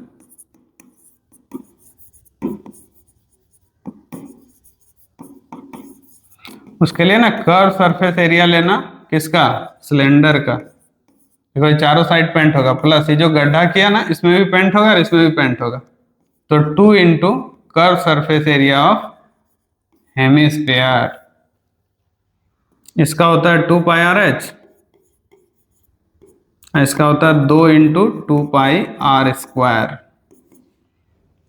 उसके लिए ना कर्व सरफेस एरिया लेना, किसका? सिलेंडर का। देखो ये चारों साइड पेंट होगा, प्लस ये जो गड्ढा किया ना इसमें भी पेंट होगा और इसमें भी पेंट होगा, तो 2 into curve surface area of hemisphere, इसका होता है 2 पाई आर एच, इसका होता है 2 इंटू 2 पाई आर स्क्वायर।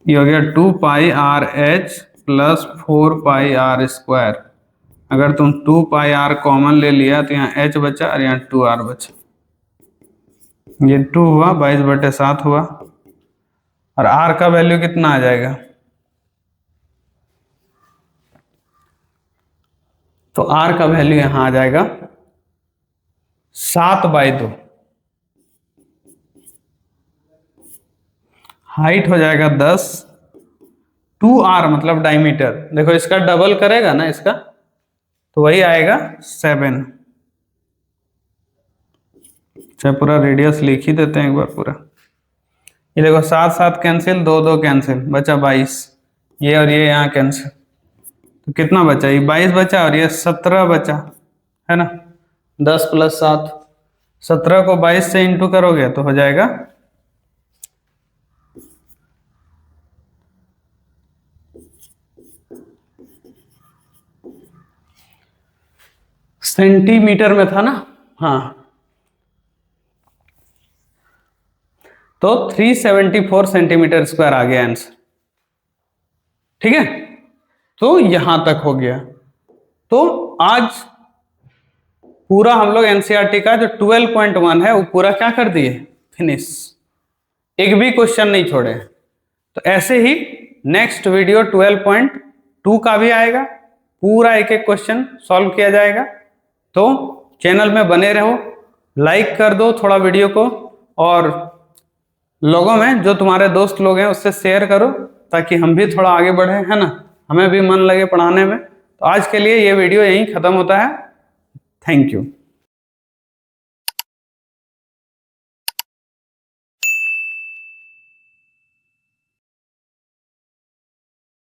ये हो गया 2 pi R H plus 4 pi R square. अगर तुम 2 पाई आर कॉमन ले लिया तो यहाँ h बचा और यहाँ 2r बचा। ये 2 हुआ, 22/7 हुआ, और r का वैल्यू कितना आ जाएगा? तो r का वैल्यू यहाँ आ जाएगा 7/2। हाइट हो जाएगा 10, 2r मतलब डायमीटर, देखो इसका डबल करेगा ना इसका, तो वही आएगा 7। चाहे पूरा रेडियस लिख ही देते हैं एक बार पूरा। ये देखो 7 7 कैंसिल, 2 2 कैंसिल, बचा 22। ये और ये यहाँ कैंसिल, तो कितना बचा? ये 22 बचा और ये 17 बचा, है ना। 10 + 7, 17 को 22 से इंटू करोगे तो हो जाएगा 1 सेंटीमीटर में था ना, हाँ, तो 374 सेंटीमीटर स्क्वायर आ गया आंसर। ठीक है, तो यहां तक हो गया। तो आज पूरा हम लोग एनसीईआरटी का जो 12.1 है वो पूरा क्या कर दिए, फिनिश, एक भी क्वेश्चन नहीं छोड़े। तो ऐसे ही नेक्स्ट वीडियो 12.2 का भी आएगा, पूरा एक एक क्वेश्चन सॉल्व किया जाएगा। तो चैनल में बने रहो, लाइक कर दो थोड़ा वीडियो को, और लोगों में जो तुम्हारे दोस्त लोग हैं उससे शेयर करो, ताकि हम भी थोड़ा आगे बढ़े, है ना, हमें भी मन लगे पढ़ाने में। तो आज के लिए ये वीडियो यहीं खत्म होता है। Thank you.